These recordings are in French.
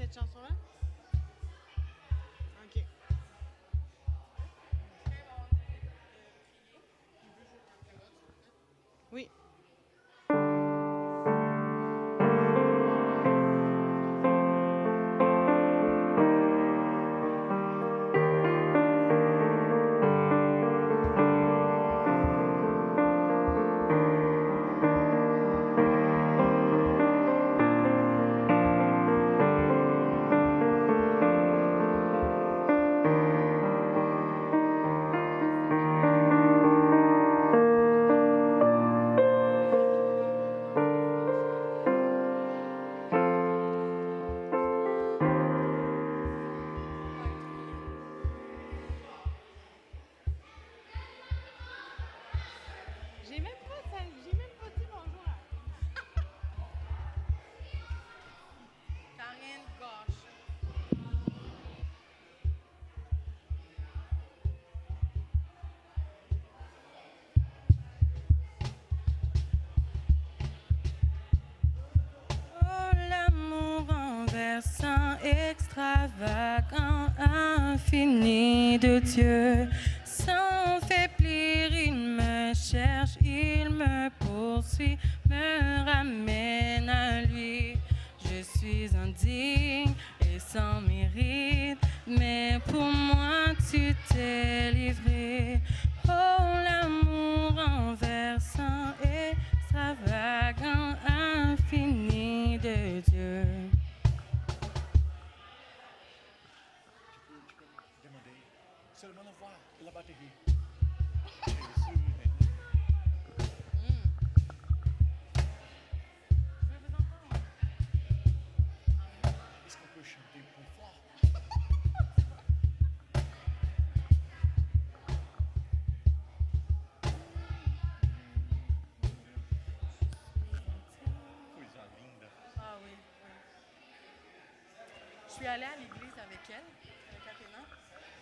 cette chanson-là? OK. Oui. J'ai même pas dit bonjour à Karine Gauche. Oh, l'amour renversant, extravagant, infini de Dieu. Sans faiblir, il me cherche, il me poursuit, me ramène à lui. Je suis indigne et sans mérite, mais pour moi tu t'es livré. Oh, l'amour renversant, extravagant, infini de Dieu. Tu peux demander seulement la voix et la batterie. Jésus, est-ce qu'on peut chanter plus fort? Coisa linda. Ah oui, oui. Je suis allée à l'église avec elle, avec Athéna.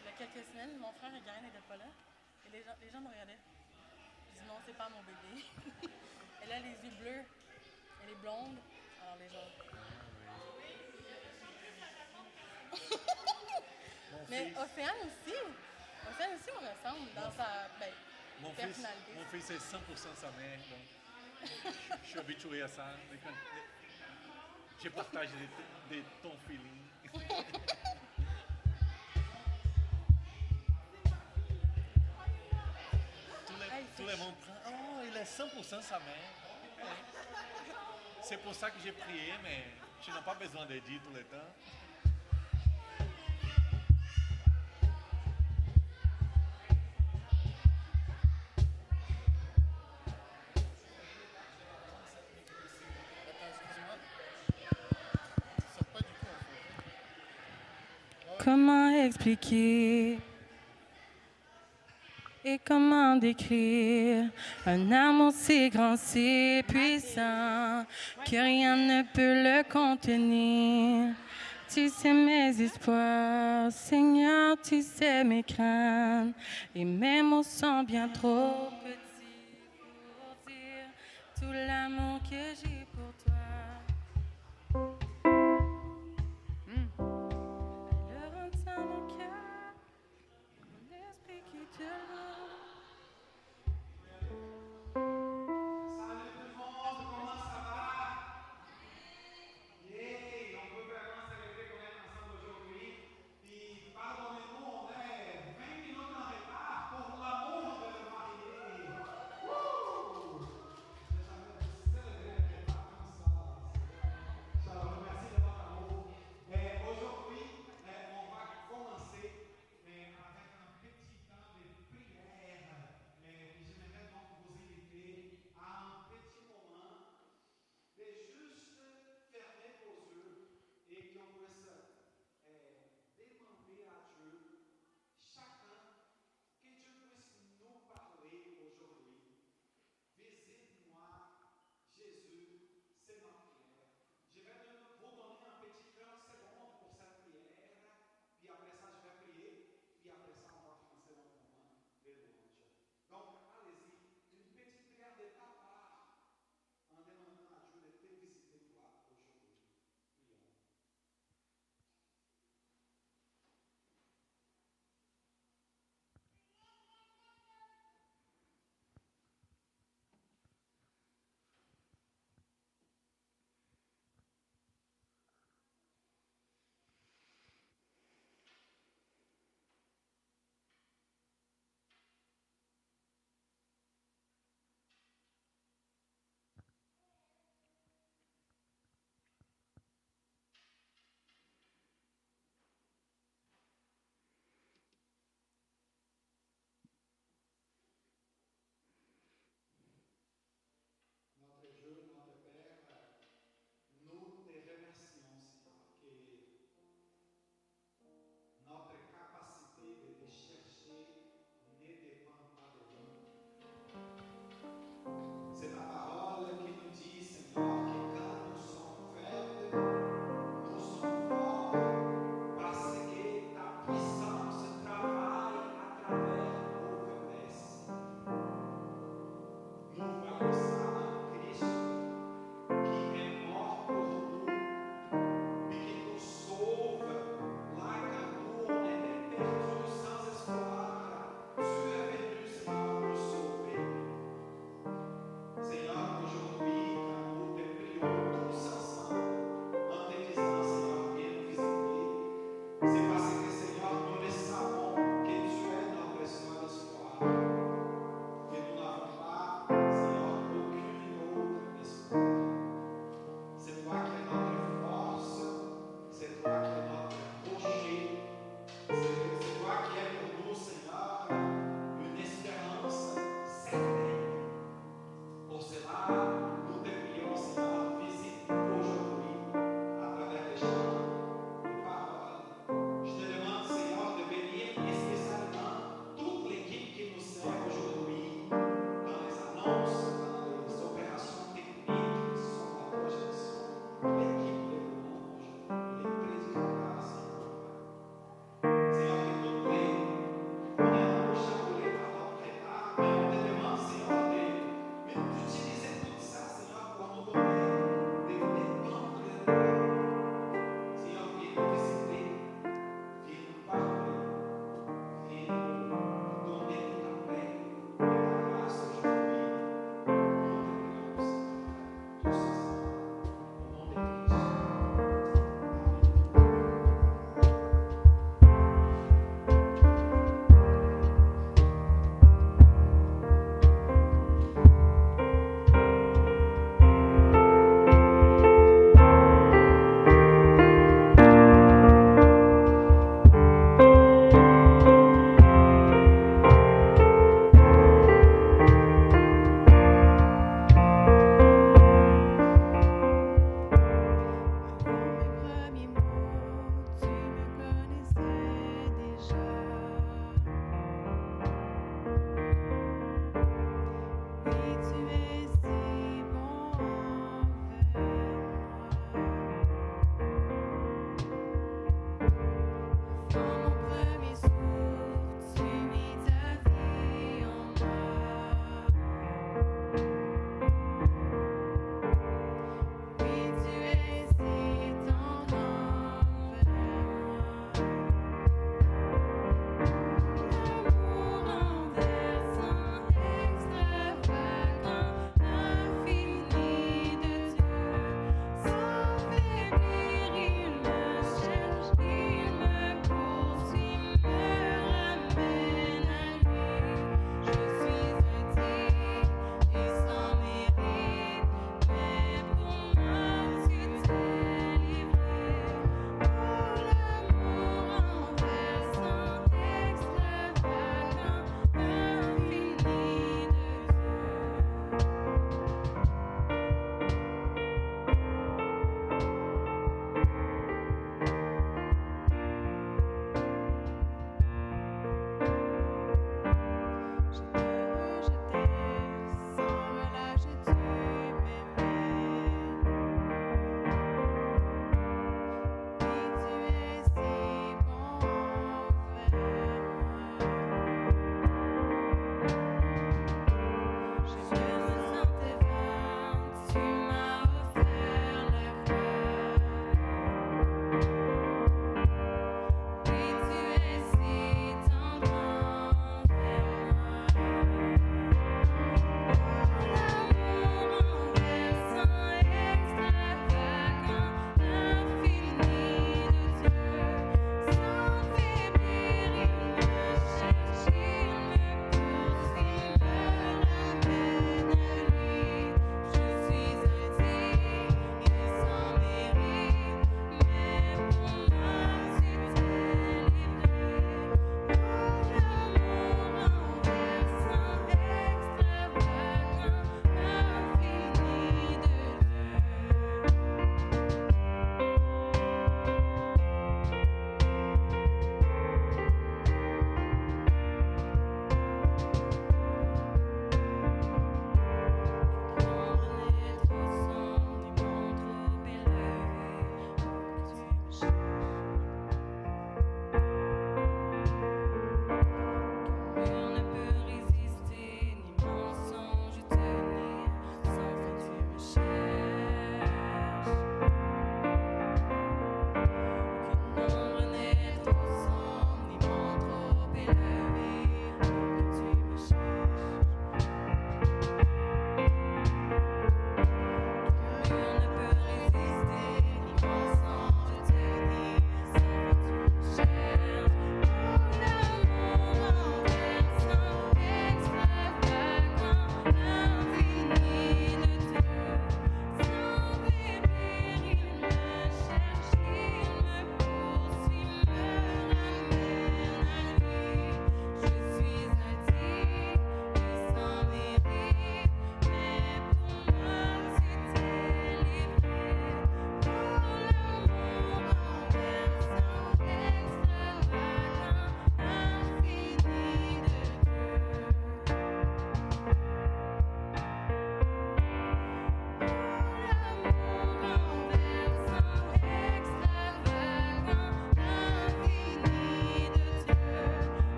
Il y a quelques semaines, mon frère et Gaël n'étaient pas là. Et les gens me regardaient. Je dis non, c'est pas mon bébé. Elle a les yeux bleus. Elle est blonde. Alors les gens. Mais Océane aussi. Océane aussi me ressemble dans sa personnalité. Mon fils est 100% sa mère, donc je suis habitué à ça. Je partage ton feeling. Tout le monde prend. Oh, il est 100% sa mère. C'est pour ça que j'ai prié, mais je n'ai pas besoin de dire tout le temps. Comment expliquer et comment décrire un amour si grand, si puissant que rien ne peut le contenir? Tu sais mes espoirs, Seigneur, tu sais mes craintes, et mes mots sont bien trop petits pour dire tout l'amour que j'ai pour toi. Alors entends mon cœur, mon esprit qui te loue. Yay! On peut vraiment célébrer qu'on est ensemble aujourd'hui. Puis, pardonnez-nous, on est 20 minutes en retard pour l'amour de Marie. Wouh! Je savais célébrer le retard.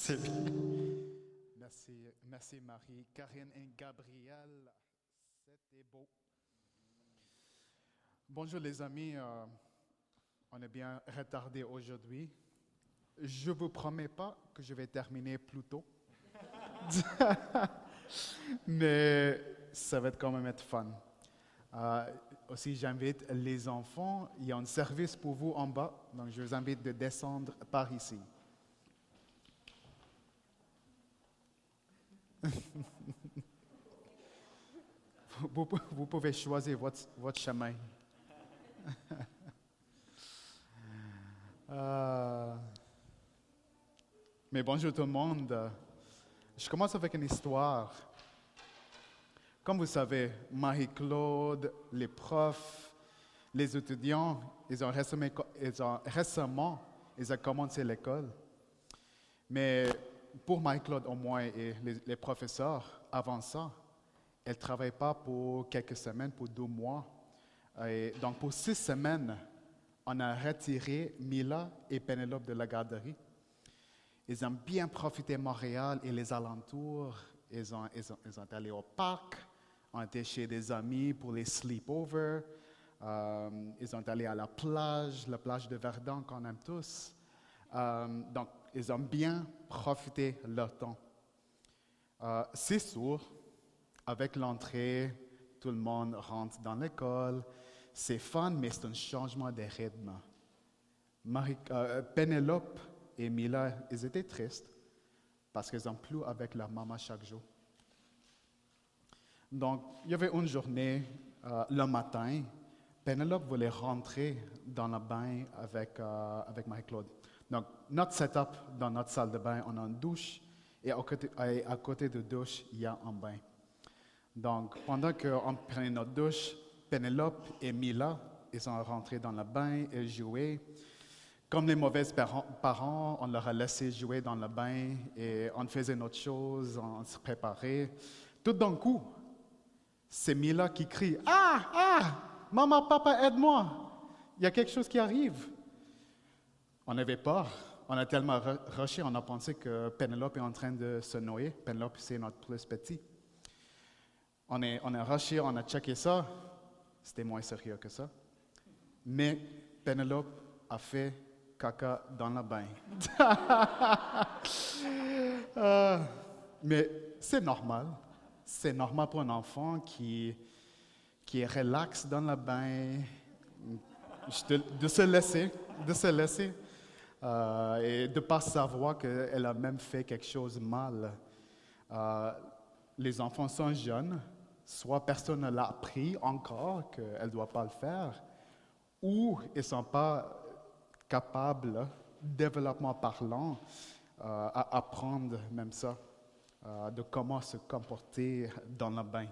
C'est bien. Merci Marie. Karine et Gabriel, c'était beau. Bonjour les amis, on est bien retardé aujourd'hui. Je ne vous promets pas que je vais terminer plus tôt, mais ça va quand même être fun. Aussi, j'invite les enfants, il y a un service pour vous en bas, donc je vous invite de descendre par ici. Vous pouvez choisir votre chemin. Mais bonjour tout le monde. Je commence avec une histoire. Comme vous savez, Marie-Claude, les profs, les étudiants, ils ont commencé l'école. Mais pour Marie-Claude au moins et les professeurs, avant ça, elle ne travaillait pas pour quelques semaines, pour 2 mois. Et donc pour 6 semaines, on a retiré Mila et Pénélope de la garderie. Ils ont bien profité de Montréal et les alentours. Ils sont allés au parc, ont été chez des amis pour les sleepovers. Ils sont allés à la plage de Verdun qu'on aime tous. Donc, ils ont bien profité de leur temps. C'est sûr, avec l'entrée, tout le monde rentre dans l'école. C'est fun, mais c'est un changement de rythme. Pénélope et Mila, ils étaient tristes parce qu'ils n'ont plus avec leur maman chaque jour. Donc, il y avait une journée, le matin, Pénélope voulait rentrer dans le bain avec Marie-Claude. Donc, notre setup dans notre salle de bain, on a une douche et à côté de la douche, il y a un bain. Donc, pendant qu'on prenait notre douche, Pénélope et Mila, ils sont rentrés dans le bain et jouaient. Comme les mauvais parents, on leur a laissé jouer dans le bain et on faisait notre chose, on se préparait. Tout d'un coup, c'est Mila qui crie « Ah! Ah! Maman, papa, aide-moi! Il y a quelque chose qui arrive! » On avait peur. On a tellement rushé, on a pensé que Pénélope est en train de se noyer. Pénélope, c'est notre plus petit. On a rushé, on a checké ça. C'était moins sérieux que ça. Mais Pénélope a fait caca dans le bain. Mais c'est normal. C'est normal pour un enfant qui est relax dans le bain, de se laisser. Et de ne pas savoir qu'elle a même fait quelque chose de mal. Les enfants sont jeunes, soit personne ne l'a appris encore qu'elle ne doit pas le faire, ou ils ne sont pas capables, développement parlant, à apprendre même ça. de comment se comporter dans le bain.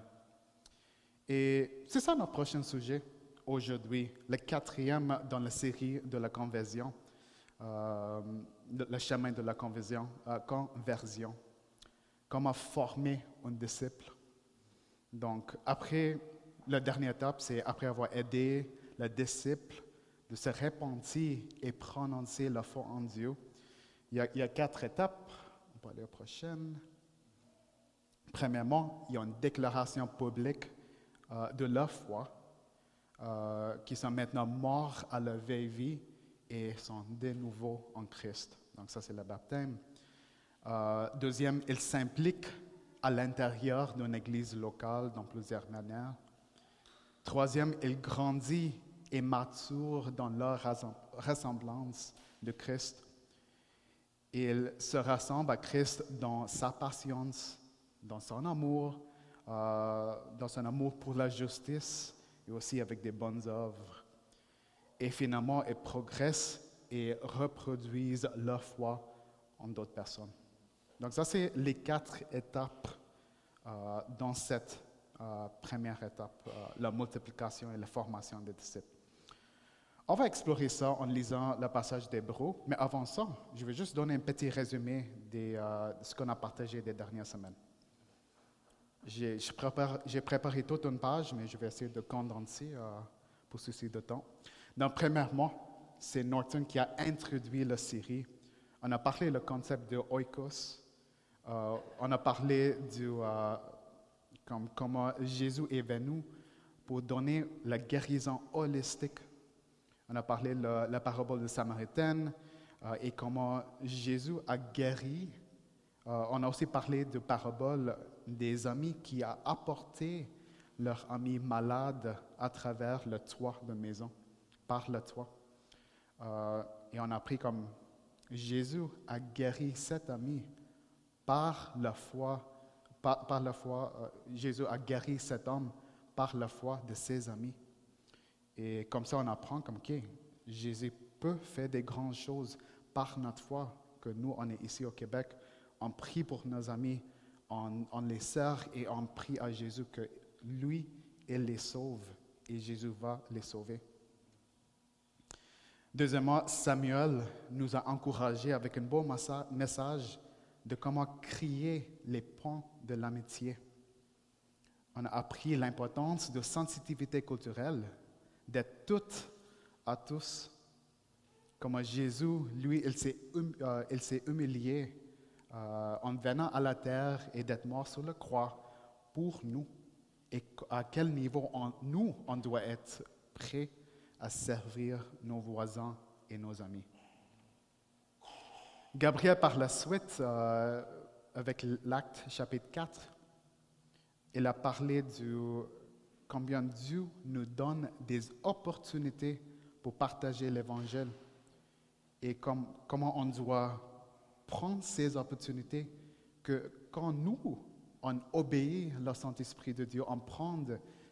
Et c'est ça notre prochain sujet aujourd'hui, le 4e dans la série de la conversion, le chemin de la conversion. Comment former un disciple. Donc, après, la dernière étape, c'est après avoir aidé le disciple de se repentir et prononcer la foi en Dieu. Il y a 4 étapes. On va aller à la prochaine. Premièrement, il y a une déclaration publique de leur foi, qui sont maintenant morts à la vieille vie et sont de nouveau en Christ. Donc ça, c'est le baptême. Deuxième, ils s'impliquent à l'intérieur d'une église locale dans plusieurs manières. Troisième, ils grandissent et maturent dans leur ressemblance de Christ. Ils se rassemblent à Christ dans sa patience, dans son amour pour la justice et aussi avec des bonnes œuvres. Et finalement, ils progressent et reproduisent leur foi en d'autres personnes. Donc ça, c'est les 4 étapes dans cette première étape, la multiplication et la formation des disciples. On va explorer ça en lisant le passage d'Hébreux, mais avant ça, je vais juste donner un petit résumé de ce qu'on a partagé des dernières semaines. J'ai préparé toute une page, mais je vais essayer de condenser pour souci de temps. Donc, premièrement, c'est Norton qui a introduit la série. On a parlé du concept de oikos. On a parlé comment Jésus est venu pour donner la guérison holistique. On a parlé de la parabole de Samaritaine et comment Jésus a guéri. On a aussi parlé de parabole des amis qui a apporté leur ami malade à travers le toit de maison, par le toit. Et on a appris comme Jésus a guéri cet ami par la foi. Jésus a guéri cet homme par la foi de ses amis. Et comme ça, on apprend comme que Jésus peut faire des grandes choses par notre foi, que nous, on est ici au Québec. On prie pour nos amis, on les sert et on prie à Jésus que lui, il les sauve et Jésus va les sauver. Deuxièmement, Samuel nous a encouragés avec un beau message de comment créer les ponts de l'amitié. On a appris l'importance de sensibilité culturelle, d'être toutes à tous. Comment Jésus, lui, il s'est humilié en venant à la terre et d'être mort sur la croix pour nous. Et à quel niveau on doit être prêt à servir nos voisins et nos amis. Gabriel, par la suite, avec l'Acte chapitre 4, il a parlé de combien Dieu nous donne des opportunités pour partager l'Évangile et comment on doit prendre ces opportunités, que quand nous, on obéit au Saint-Esprit de Dieu, on prend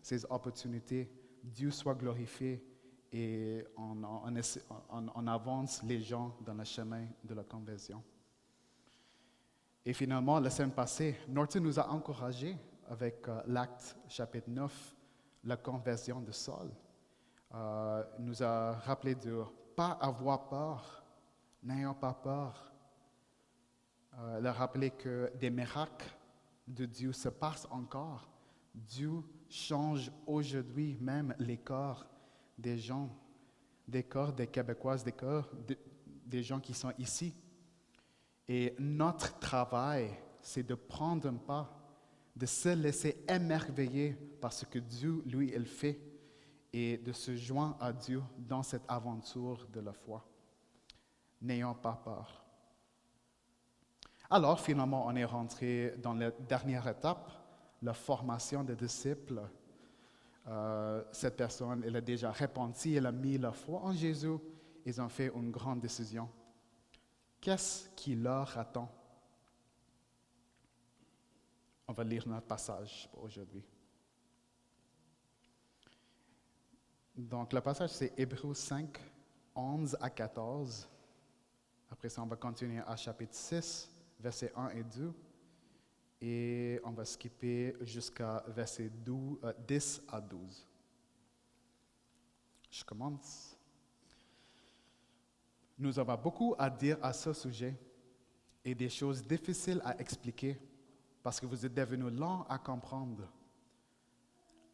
ces opportunités, Dieu soit glorifié et on avance les gens dans le chemin de la conversion. Et finalement, la semaine passée, Norton nous a encouragés avec l'Acte chapitre 9, la conversion de Saul. Nous a rappelé de ne pas avoir peur, n'ayons pas peur. Il a rappelé que des miracles de Dieu se passent encore. Dieu change aujourd'hui même les corps des gens, des corps des Québécoises, des corps des gens qui sont ici. Et notre travail, c'est de prendre un pas, de se laisser émerveiller par ce que Dieu, lui, il fait, et de se joindre à Dieu dans cette aventure de la foi. N'ayons pas peur. Alors, finalement, on est rentré dans la dernière étape, la formation des disciples. Cette personne, elle a déjà repenti, elle a mis la foi en Jésus. Ils ont fait une grande décision. Qu'est-ce qui leur attend? On va lire notre passage pour aujourd'hui. Donc, le passage, c'est Hébreux 5, 11 à 14. Après ça, on va continuer à chapitre 6, versets 1 et 2. et on va skipper jusqu'à verset 10 à 12. Je commence. Nous avons beaucoup à dire à ce sujet et des choses difficiles à expliquer parce que vous êtes devenus lents à comprendre.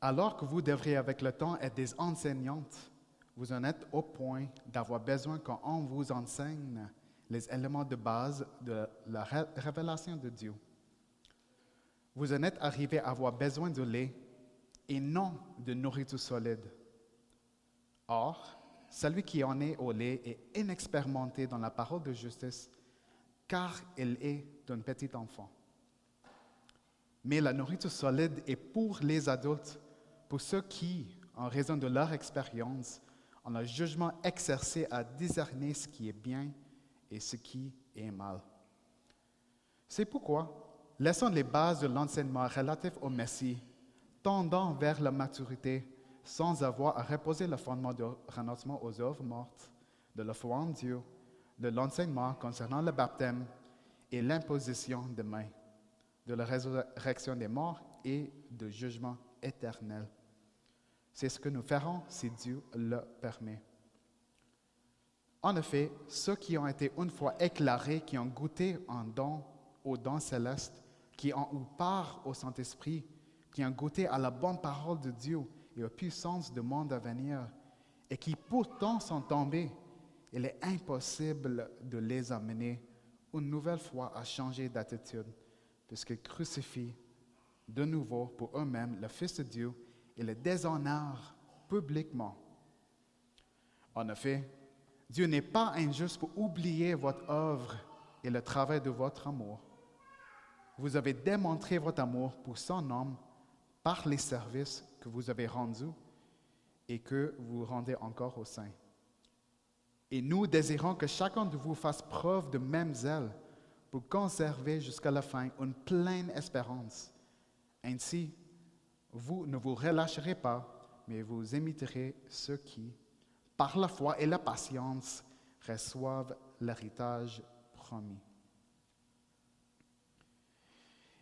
Alors que vous devriez avec le temps être des enseignantes, vous en êtes au point d'avoir besoin qu'on vous enseigne les éléments de base de la révélation de Dieu. Vous en êtes arrivés à avoir besoin de lait et non de nourriture solide. Or, celui qui en est au lait est inexpérimenté dans la parole de justice, car il est d'un petit enfant. Mais la nourriture solide est pour les adultes, pour ceux qui, en raison de leur expérience, ont le jugement exercé à discerner ce qui est bien et ce qui est mal. C'est pourquoi, laissons les bases de l'enseignement relatif au Messie, tendant vers la maturité, sans avoir à reposer le fondement de renoncement aux œuvres mortes, de la foi en Dieu, de l'enseignement concernant le baptême et l'imposition de mains, de la résurrection des morts et de jugement éternel. C'est ce que nous ferons si Dieu le permet. En effet, ceux qui ont été une fois éclairés, qui ont goûté aux dons célestes, qui ont eu part au Saint-Esprit, qui ont goûté à la bonne parole de Dieu et aux puissances du monde à venir, et qui pourtant sont tombés, il est impossible de les amener une nouvelle fois à changer d'attitude, puisqu'ils crucifient de nouveau pour eux-mêmes le Fils de Dieu et le déshonorent publiquement. En effet, Dieu n'est pas injuste pour oublier votre œuvre et le travail de votre amour. Vous avez démontré votre amour pour son nom par les services que vous avez rendus et que vous rendez encore aux saints. Et nous désirons que chacun de vous fasse preuve de même zèle pour conserver jusqu'à la fin une pleine espérance. Ainsi, vous ne vous relâcherez pas, mais vous imiterez ceux qui, par la foi et la patience, reçoivent l'héritage promis.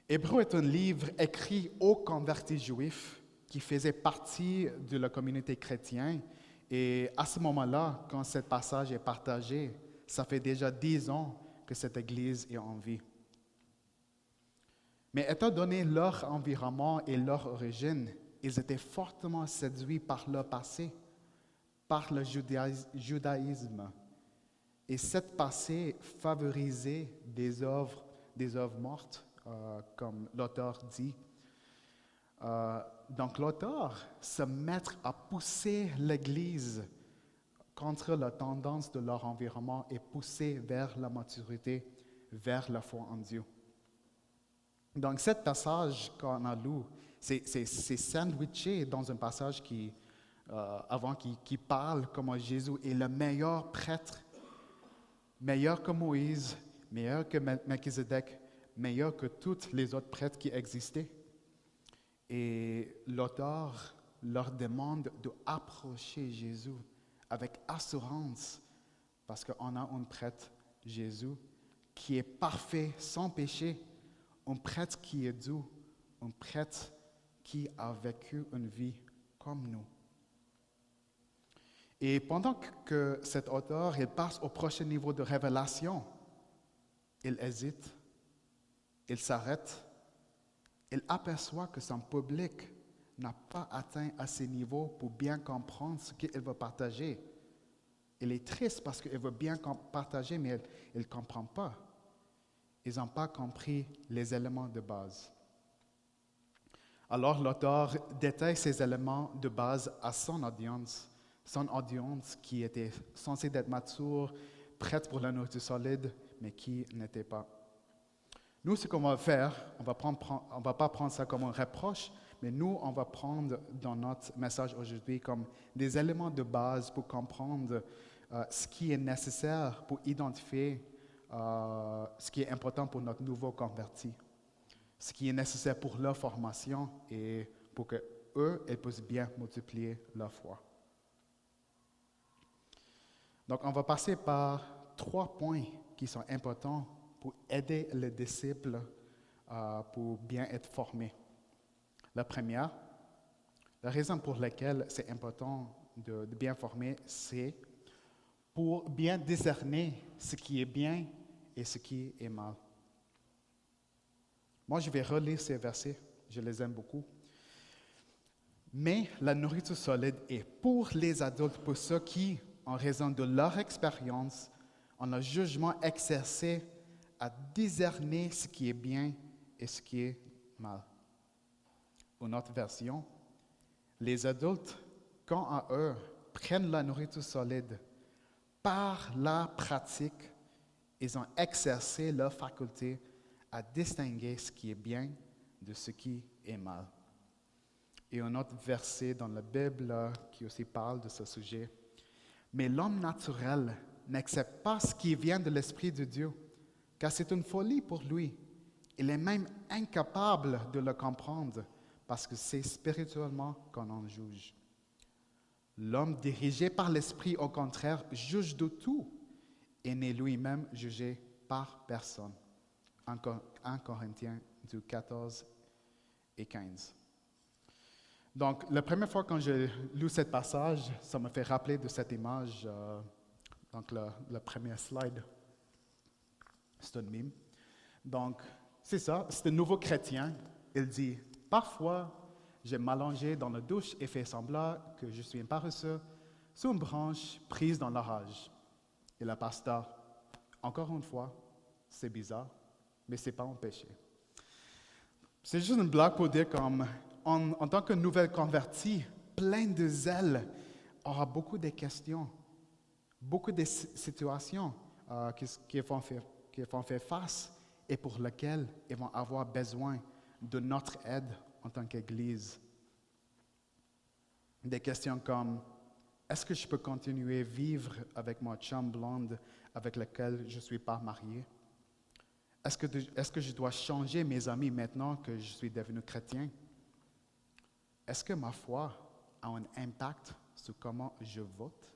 Hébreu est un livre écrit aux convertis juifs qui faisaient partie de la communauté chrétienne. Et à ce moment-là, quand ce passage est partagé, ça fait déjà 10 ans que cette Église est en vie. Mais étant donné leur environnement et leur origine, ils étaient fortement séduits par leur passé, par le judaïsme. Et cette passé favorisait des œuvres mortes, comme l'auteur dit. Donc l'auteur se met à pousser l'Église contre la tendance de leur environnement et pousser vers la maturité, vers la foi en Dieu. Donc, ce passage qu'on a lu, c'est sandwiché dans un passage qui parle comment Jésus est le meilleur prêtre, meilleur que Moïse, meilleur que Melchizedek, meilleur que tous les autres prêtres qui existaient. Et l'auteur leur demande d'approcher Jésus avec assurance, parce qu'on a un prêtre, Jésus, qui est parfait, sans péché, un prêtre qui est doux, un prêtre qui a vécu une vie comme nous. Et pendant que cet auteur il passe au prochain niveau de révélation, il hésite, il s'arrête, il aperçoit que son public n'a pas atteint à ce niveau pour bien comprendre ce qu'il veut partager. Il est triste parce qu'il veut bien partager, mais il ne comprend pas. Ils n'ont pas compris les éléments de base. Alors l'auteur détaille ces éléments de base à son audience qui était censée être mature, prête pour la nourriture solide, mais qui n'était pas. Nous, ce qu'on va faire, on ne va pas prendre ça comme un reproche, mais nous, on va prendre dans notre message aujourd'hui comme des éléments de base pour comprendre ce qui est nécessaire pour identifier ce qui est important pour notre nouveau converti, ce qui est nécessaire pour leur formation et pour qu'eux puissent bien multiplier leur foi. Donc, on va passer par 3 points qui sont importants pour aider les disciples pour bien être formés. La première, la raison pour laquelle c'est important de bien former, c'est pour bien discerner ce qui est bien et ce qui est mal. Moi, je vais relire ces versets, je les aime beaucoup. Mais la nourriture solide est pour les adultes, pour ceux qui, en raison de leur expérience, ont le jugement exercé à discerner ce qui est bien et ce qui est mal. Une autre version, les adultes, quant à eux, prennent la nourriture solide. Par la pratique, ils ont exercé leur faculté à distinguer ce qui est bien de ce qui est mal. Et un autre verset dans la Bible qui aussi parle de ce sujet. Mais l'homme naturel n'accepte pas ce qui vient de l'Esprit de Dieu, car c'est une folie pour lui. Il est même incapable de le comprendre, parce que c'est spirituellement qu'on en juge. L'homme dirigé par l'Esprit, au contraire, juge de tout et n'est lui-même jugé par personne. 1 Corinthiens 14 et 15. Donc, la première fois quand j'ai lu ce passage, ça me fait rappeler de cette image, donc le premier slide. C'est un mime. Donc, c'est ça, c'est un nouveau chrétien. Il dit, parfois, j'ai m'allongé dans la douche et fait semblant que je suis un paresseux sous une branche prise dans l'orage. Et le pasteur, encore une fois, c'est bizarre, mais ce n'est pas un péché. C'est juste une blague pour dire comme, en tant que nouvelle converti, plein de zèle, aura beaucoup de questions, beaucoup de situations qu'ils vont faire face et pour lesquelles ils vont avoir besoin de notre aide en tant qu'Église. Des questions comme, est-ce que je peux continuer à vivre avec ma chum blonde avec laquelle je ne suis pas marié? Est-ce que je dois changer mes amis maintenant que je suis devenu chrétien? Est-ce que ma foi a un impact sur comment je vote?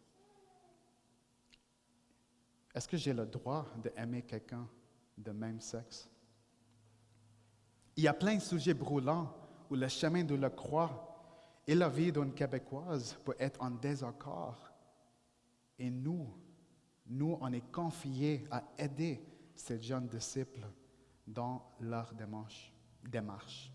Est-ce que j'ai le droit d'aimer quelqu'un de même sexe? Il y a plein de sujets brûlants où le chemin de la croix et la vie d'une Québécoise peut être en désaccord. Et nous, on est confiés à aider ces jeunes disciples dans leur démarche.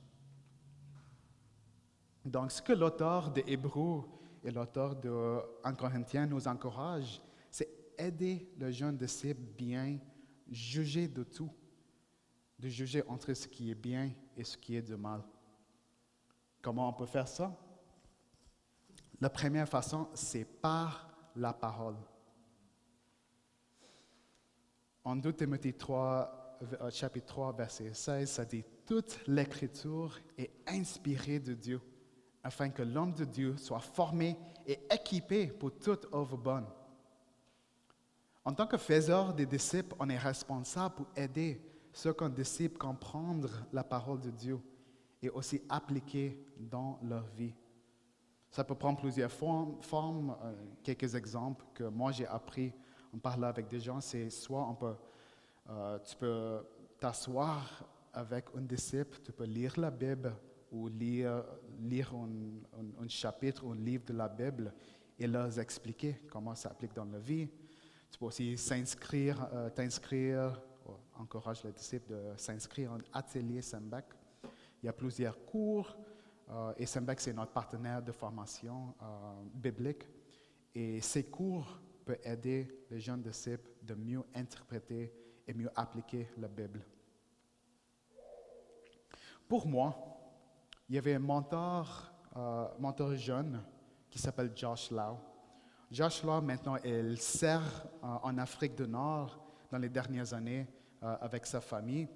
Donc, ce que l'auteur de Hébreux et l'auteur de 1 Corinthiens nous encouragent, c'est aider le jeune disciple bien, juger de tout, de juger entre ce qui est bien et ce qui est du mal. Comment on peut faire ça? La première façon, c'est par la parole. En 2 Timothée 3, chapitre 3, verset 16, ça dit « Toute l'Écriture est inspirée de Dieu, afin que l'homme de Dieu soit formé et équipé pour toute œuvre bonne. » En tant que faiseur des disciples, on est responsable pour aider ceux qu'on disciple comprendre la parole de Dieu et aussi appliquer dans leur vie. Ça peut prendre plusieurs formes. Quelques exemples que moi j'ai appris en parlant avec des gens, c'est soit tu peux t'asseoir avec un disciple, tu peux lire la Bible ou lire un chapitre ou un livre de la Bible et leur expliquer comment ça s'applique dans la vie. Tu peux aussi encourage les disciples de s'inscrire en atelier Sembec. Il y a plusieurs cours et Sembec, c'est notre partenaire de formation biblique. Et ces cours peuvent aider les jeunes disciples de mieux interpréter et mieux appliquer la Bible. Pour moi, il y avait un mentor jeune qui s'appelle Josh Lau. Josh Lau, maintenant, il sert en Afrique du Nord dans les dernières années avec sa famille.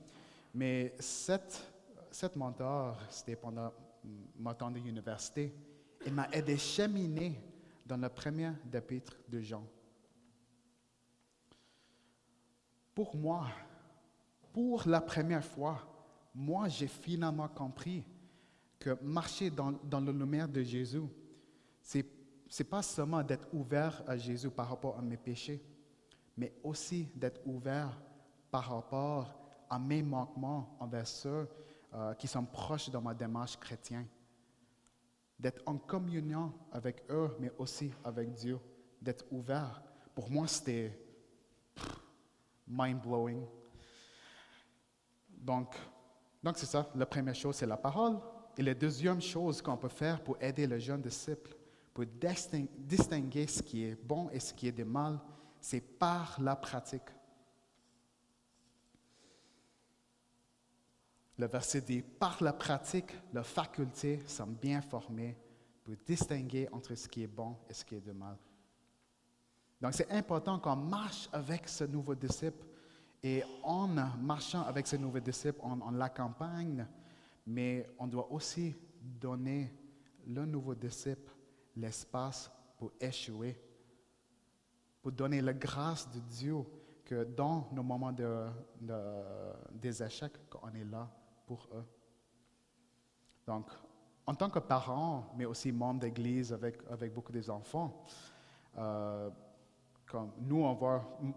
Mais cette mentor, c'était pendant mon temps de l'université. Il m'a aidé à cheminer dans le premier chapitre de Jean. Pour moi, pour la première fois, moi, j'ai finalement compris que marcher dans la lumière de Jésus, c'est pas seulement d'être ouvert à Jésus par rapport à mes péchés, mais aussi d'être ouvert par rapport à mes manquements envers ceux qui sont proches de ma démarche chrétienne. D'être en communion avec eux, mais aussi avec Dieu. D'être ouvert. Pour moi, c'était mind-blowing. Donc c'est ça. La première chose, c'est la parole. Et la deuxième chose qu'on peut faire pour aider le jeune disciple, pour distinguer ce qui est bon et ce qui est de mal, c'est par la pratique. Le verset dit, par la pratique, leurs facultés sont bien formées pour distinguer entre ce qui est bon et ce qui est de mal. Donc, c'est important qu'on marche avec ce nouveau disciple. Et en marchant avec ce nouveau disciple, on l'accompagne, mais on doit aussi donner le nouveau disciple l'espace pour échouer, pour donner la grâce de Dieu que dans nos moments des échecs, qu'on est là pour eux. Donc, en tant que parent, mais aussi membre d'église avec beaucoup des enfants, comme nous,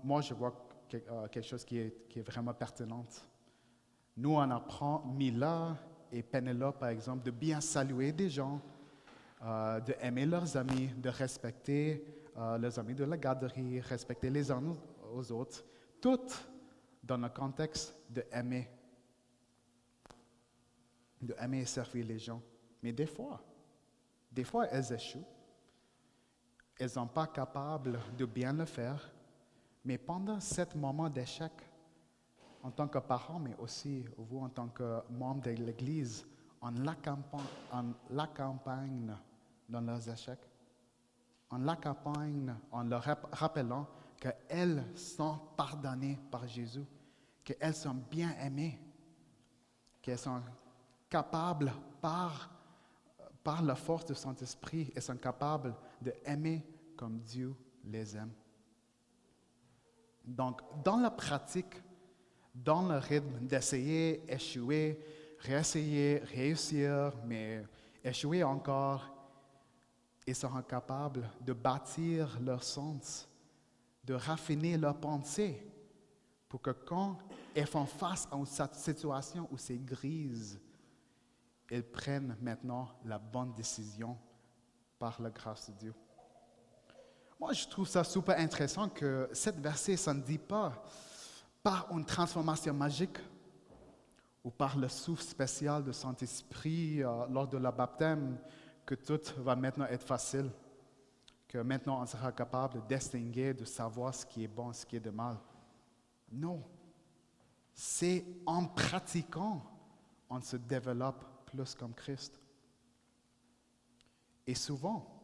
moi je vois quelque chose qui est vraiment pertinent. Nous, on apprend Mila et Pénélope, par exemple, de bien saluer des gens, d'aimer leurs amis, de respecter leurs amis de la garderie, respecter les uns aux autres, tout dans le contexte d'aimer et servir les gens. Mais des fois, elles échouent. Elles ne sont pas capables de bien le faire. Mais pendant ce moment d'échec, en tant que parent, mais aussi vous en tant que membre de l'Église, on l'accompagne dans leurs échecs. On l'accompagne en leur rappelant qu'elles sont pardonnées par Jésus, qu'elles sont bien aimées, qu'elles sont capables par la force de son esprit, elles sont capables d'aimer comme Dieu les aime. Donc, dans la pratique, dans le rythme d'essayer, échouer, réessayer, réussir, mais échouer encore, ils seront capables de bâtir leur sens, de raffiner leur pensée, pour que quand elles font face à une situation où c'est grise, elles prennent maintenant la bonne décision par la grâce de Dieu. Moi, je trouve ça super intéressant que cette verset, ça ne dit pas par une transformation magique ou par le souffle spécial de Saint-Esprit lors de la baptême que tout va maintenant être facile, que maintenant on sera capable de distinguer, de savoir ce qui est bon, ce qui est de mal. Non, c'est en pratiquant on se développe plus comme Christ. Et souvent,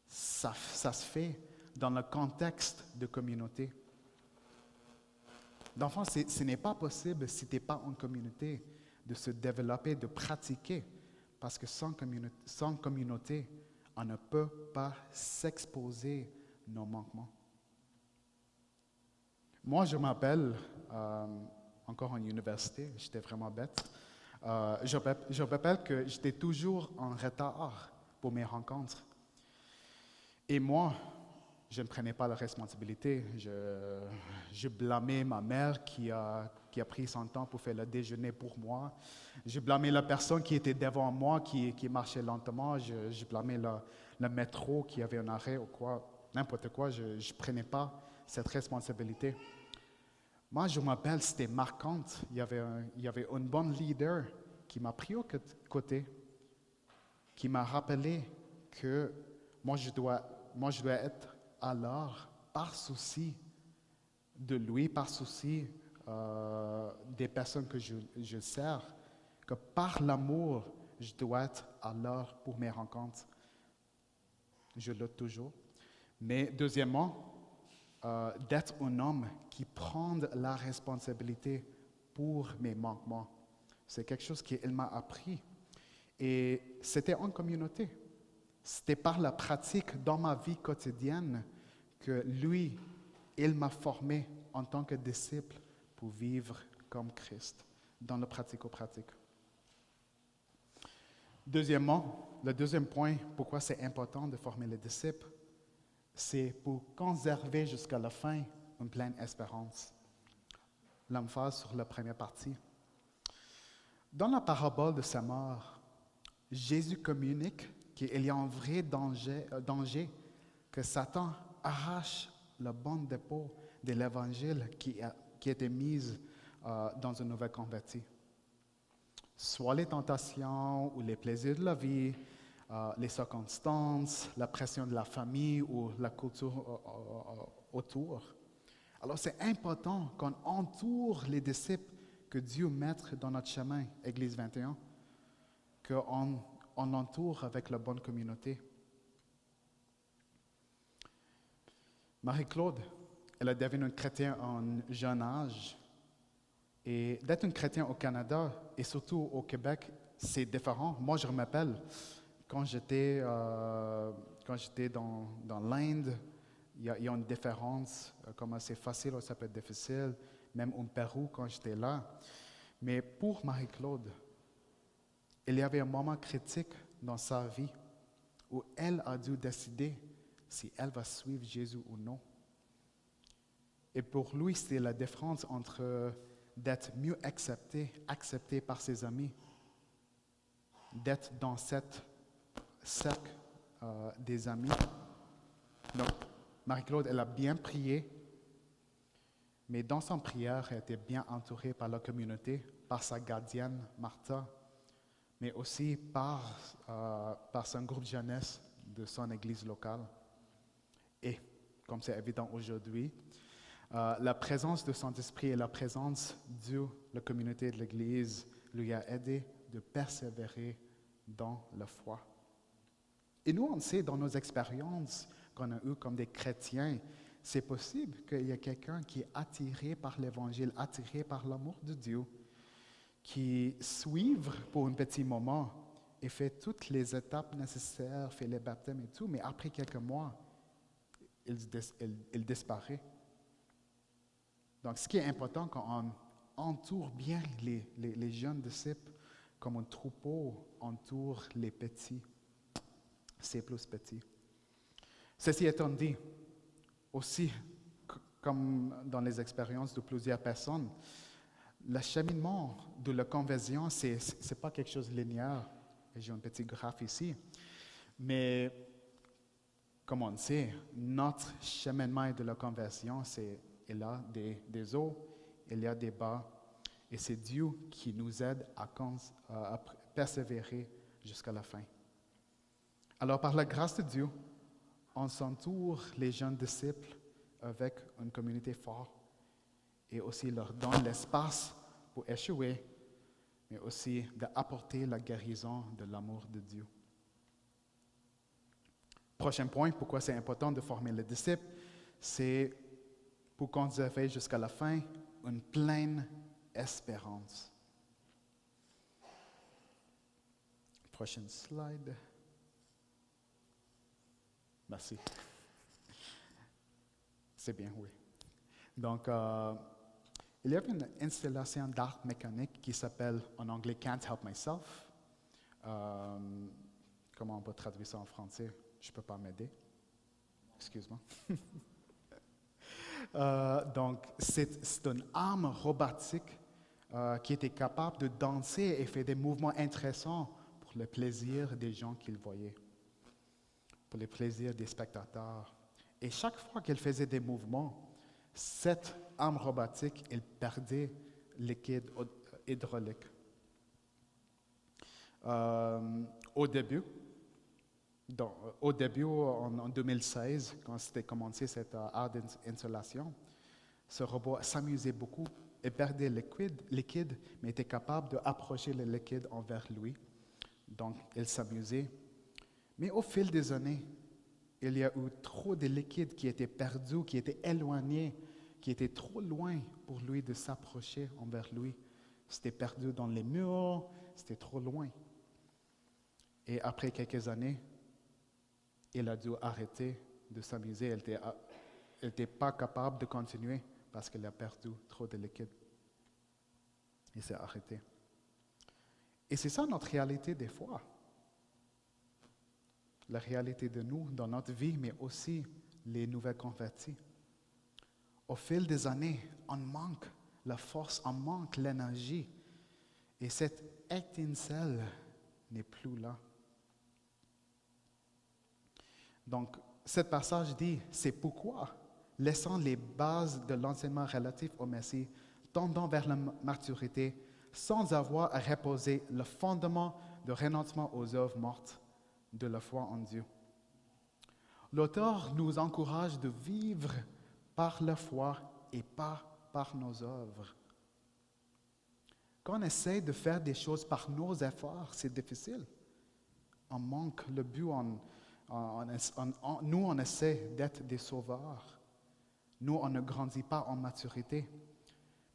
ça se fait dans le contexte de communauté. D'enfant, ce n'est pas possible si tu n'es pas en communauté de se développer, de pratiquer, parce que sans communauté, on ne peut pas s'exposer nos manquements. Moi, je m'appelle, encore en université, j'étais vraiment bête, je rappelle que j'étais toujours en retard pour mes rencontres. Et moi, je ne prenais pas la responsabilité. Je blâmais ma mère qui a pris son temps pour faire le déjeuner pour moi. Je blâmais la personne qui était devant moi, qui marchait lentement. Je blâmais le métro qui avait un arrêt ou quoi, n'importe quoi. Je ne prenais pas cette responsabilité. Moi, je m'appelle, c'était marquant. Il y avait un bon leader qui m'a pris au côté, qui m'a rappelé que moi, je dois être alors, par souci de lui, par souci des personnes que je sers, que par l'amour, je dois être alors pour mes rencontres. Je lutte toujours. Mais deuxièmement, d'être un homme qui prend la responsabilité pour mes manquements. C'est quelque chose qu'il m'a appris. Et c'était en communauté. C'était par la pratique dans ma vie quotidienne que lui, il m'a formé en tant que disciple pour vivre comme Christ, dans le pratico-pratique. Deuxièmement, le deuxième point, pourquoi c'est important de former les disciples, c'est pour conserver jusqu'à la fin une pleine espérance. l'emphase sur la première partie. Dans la parabole de sa mort, Jésus communique qu'il y a un vrai danger que Satan arrache la bande dépôt de l'Évangile qui a été mise dans un nouvel converti. Soit les tentations ou les plaisirs de la vie, les circonstances, la pression de la famille ou la culture autour. Alors c'est important qu'on entoure les disciples que Dieu met dans notre chemin, Église 21, qu'on entoure avec la bonne communauté. Marie-Claude, elle est devenue une chrétienne en jeune âge. Et d'être une chrétienne au Canada et surtout au Québec, c'est différent. Moi, je me rappelle, quand j'étais dans l'Inde, il y a une différence, comment c'est facile ou ça peut être difficile, même au Pérou quand j'étais là. Mais pour Marie-Claude, il y avait un moment critique dans sa vie où elle a dû décider si elle va suivre Jésus ou non. Et pour lui, c'était la différence entre d'être mieux accepté par ses amis, d'être dans cette cercle des amis. Donc, Marie-Claude, elle a bien prié, mais dans son prière, elle était bien entourée par la communauté, par sa gardienne, Martha, mais aussi par son groupe jeunesse de son église locale. Et, comme c'est évident aujourd'hui, la présence de Saint-Esprit et la présence de la communauté de l'Église lui a aidé de persévérer dans la foi. Et nous, on sait dans nos expériences qu'on a eues comme des chrétiens, c'est possible qu'il y ait quelqu'un qui est attiré par l'Évangile, attiré par l'amour de Dieu, qui suive pour un petit moment et fait toutes les étapes nécessaires, fait les baptêmes et tout, mais après quelques mois, il disparaît. Donc, ce qui est important quand on entoure bien les jeunes disciples, comme un troupeau entoure les petits, c'est plus petit. Ceci étant dit, aussi, comme dans les expériences de plusieurs personnes, le cheminement de la conversion, ce n'est pas quelque chose de linéaire. J'ai un petit graphe ici. Mais, comme on sait, notre cheminement de la conversion, il y a des hauts, il y a des bas. Et c'est Dieu qui nous aide à persévérer jusqu'à la fin. Alors, par la grâce de Dieu, on s'entoure les jeunes disciples avec une communauté forte et aussi leur donne l'espace pour échouer, mais aussi d'apporter la guérison de l'amour de Dieu. Prochain point, pourquoi c'est important de former les disciples, c'est pour conserver jusqu'à la fin une pleine espérance. Prochaine slide. Merci. C'est bien, oui. Donc, il y avait une installation d'art mécanique qui s'appelle en anglais Can't Help Myself. Comment on peut traduire ça en français? Je ne peux pas m'aider. Excuse-moi. Donc, c'est une arme robotique qui était capable de danser et faire des mouvements intéressants pour le plaisir des gens qu'il voyait, pour le plaisir des spectateurs. Et chaque fois qu'elle faisait des mouvements, cette arme robotique, elle perdait liquide hydraulique. Au début, en 2016, quand c'était commencé cette art d'installation, ce robot s'amusait beaucoup et perdait liquide, mais était capable d'approcher le liquide envers lui. Donc, il s'amusait. Mais au fil des années, il y a eu trop de liquide qui était perdu, qui était éloigné, qui était trop loin pour lui de s'approcher envers lui. C'était perdu dans les murs, c'était trop loin. Et après quelques années, il a dû arrêter de s'amuser. Elle n'était pas capable de continuer parce qu'elle a perdu trop de liquide. Il s'est arrêté. Et c'est ça notre réalité des fois. La réalité de nous dans notre vie, mais aussi les nouvelles convertis. Au fil des années, on manque la force, on manque l'énergie. Et cette étincelle n'est plus là. Donc, ce passage dit, c'est pourquoi, laissant les bases de l'enseignement relatif au Messie, tendant vers la maturité, sans avoir à reposer le fondement de renoncement aux œuvres mortes de la foi en Dieu. L'auteur nous encourage de vivre par la foi et pas par nos œuvres. Quand on essaie de faire des choses par nos efforts, c'est difficile. On manque le but, nous on essaie d'être des sauveurs. Nous, on ne grandit pas en maturité.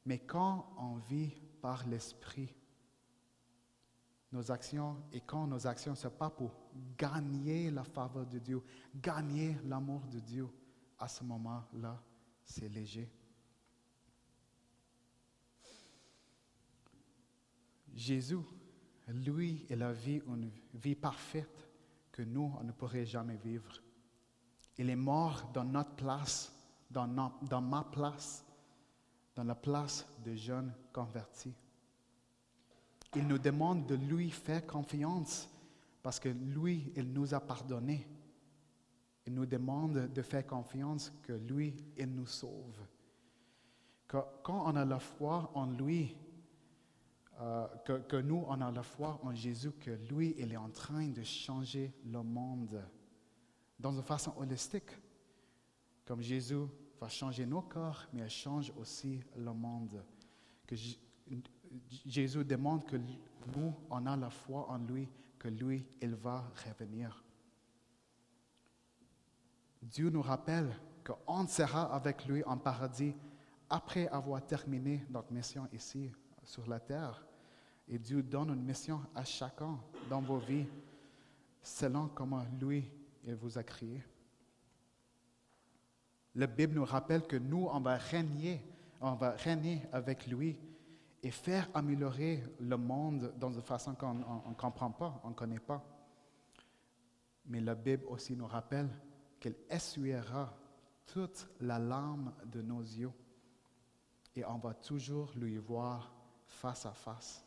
Mais quand on vit par l'Esprit, nos actions, et quand nos actions ne sont pas pour gagner la faveur de Dieu, gagner l'amour de Dieu, à ce moment-là, c'est léger. Jésus, lui, il a vécu une vie parfaite que nous, on ne pourrait jamais vivre. Il est mort dans notre place, dans ma place, dans la place de jeunes convertis. Il nous demande de lui faire confiance parce que lui, il nous a pardonné. Il nous demande de faire confiance que lui, il nous sauve. Quand on a la foi en lui, que nous, on a la foi en Jésus, que lui, il est en train de changer le monde dans une façon holistique. Comme Jésus va changer nos corps, mais il change aussi le monde. Que Jésus demande que nous, on a la foi en lui, que lui, il va revenir. Dieu nous rappelle qu'on sera avec lui en paradis après avoir terminé notre mission ici, sur la terre. Et Dieu donne une mission à chacun dans vos vies, selon comment lui, il vous a créé. La Bible nous rappelle que nous, on va régner avec lui et faire améliorer le monde dans une façon qu'on ne comprend pas, on ne connaît pas. Mais la Bible aussi nous rappelle qu'elle essuiera toute la larme de nos yeux et on va toujours lui voir face à face.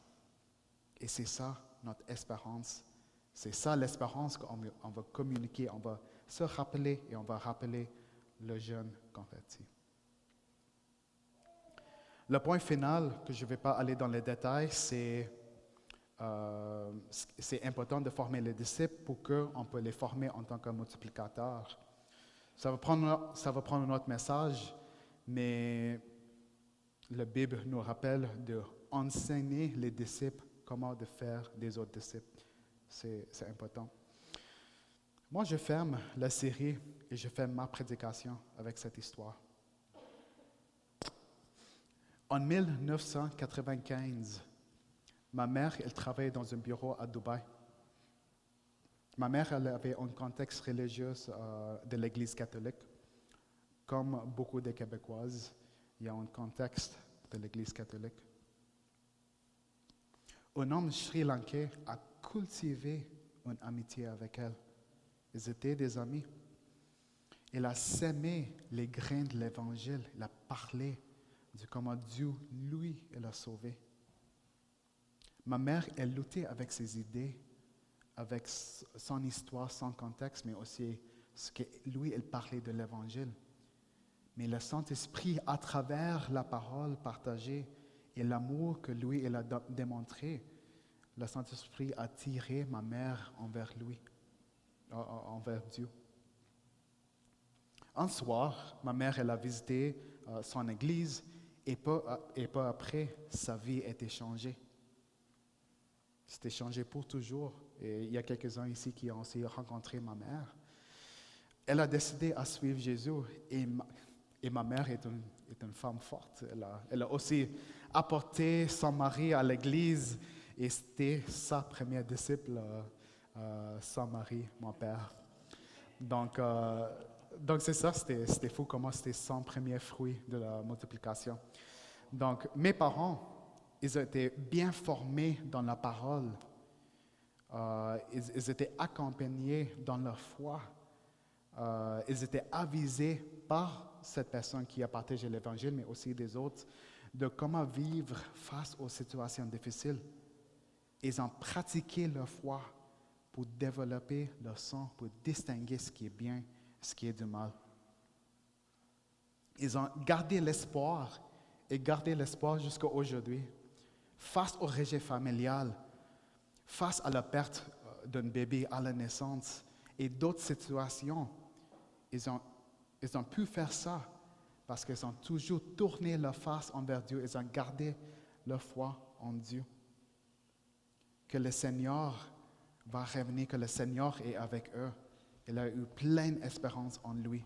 Et c'est ça notre espérance. C'est ça l'espérance qu'on va communiquer, on va se rappeler et on va rappeler le jeune converti. Le point final, que je ne vais pas aller dans les détails, c'est important de former les disciples pour qu'on puisse les former en tant que multiplicateurs. Ça va prendre un autre message, mais la Bible nous rappelle d'enseigner les disciples comment de faire des autres disciples. C'est important. Moi, je ferme la série et je ferme ma prédication avec cette histoire. En 1995, ma mère, elle travaillait dans un bureau à Dubaï. Ma mère, elle avait un contexte religieux de l'Église catholique. Comme beaucoup de Québécoises, il y a un contexte de l'Église catholique. Un homme sri-lankais a cultivé une amitié avec elle. Ils étaient des amis. Il a sémé les grains de l'Évangile. Il a parlé de comment Dieu, lui, l'a sauvé. Ma mère, elle luttait avec ses idées, avec son histoire, son contexte, mais aussi ce que lui, il parlait de l'Évangile. Mais le Saint-Esprit, à travers la parole partagée et l'amour que lui, il a démontré, le Saint-Esprit a tiré ma mère envers lui, envers Dieu. Un soir, ma mère, elle a visité son église et peu après, sa vie a été changée. C'était changé pour toujours. Et il y a quelques-uns ici qui ont aussi rencontré ma mère. Elle a décidé à suivre Jésus et ma mère est une femme forte. Elle a aussi apporté son mari à l'église et c'était sa première disciple, son mari, mon père. Donc c'est ça, c'était fou comment c'était son premier fruit de la multiplication. Donc mes parents, ils ont été bien formés dans la parole. Ils étaient accompagnés dans leur foi. Ils étaient avisés par cette personne qui a partagé l'Évangile, mais aussi des autres, de comment vivre face aux situations difficiles. Ils ont pratiqué leur foi pour développer leur sens, pour distinguer ce qui est bien et ce qui est du mal. Ils ont gardé l'espoir et gardé l'espoir jusqu'à aujourd'hui. Face au rejet familial, face à la perte d'un bébé à la naissance et d'autres situations, ils ont pu faire ça parce qu'ils ont toujours tourné leur face envers Dieu. Ils ont gardé leur foi en Dieu. Que le Seigneur va revenir, que le Seigneur est avec eux. Il a eu pleine espérance en lui.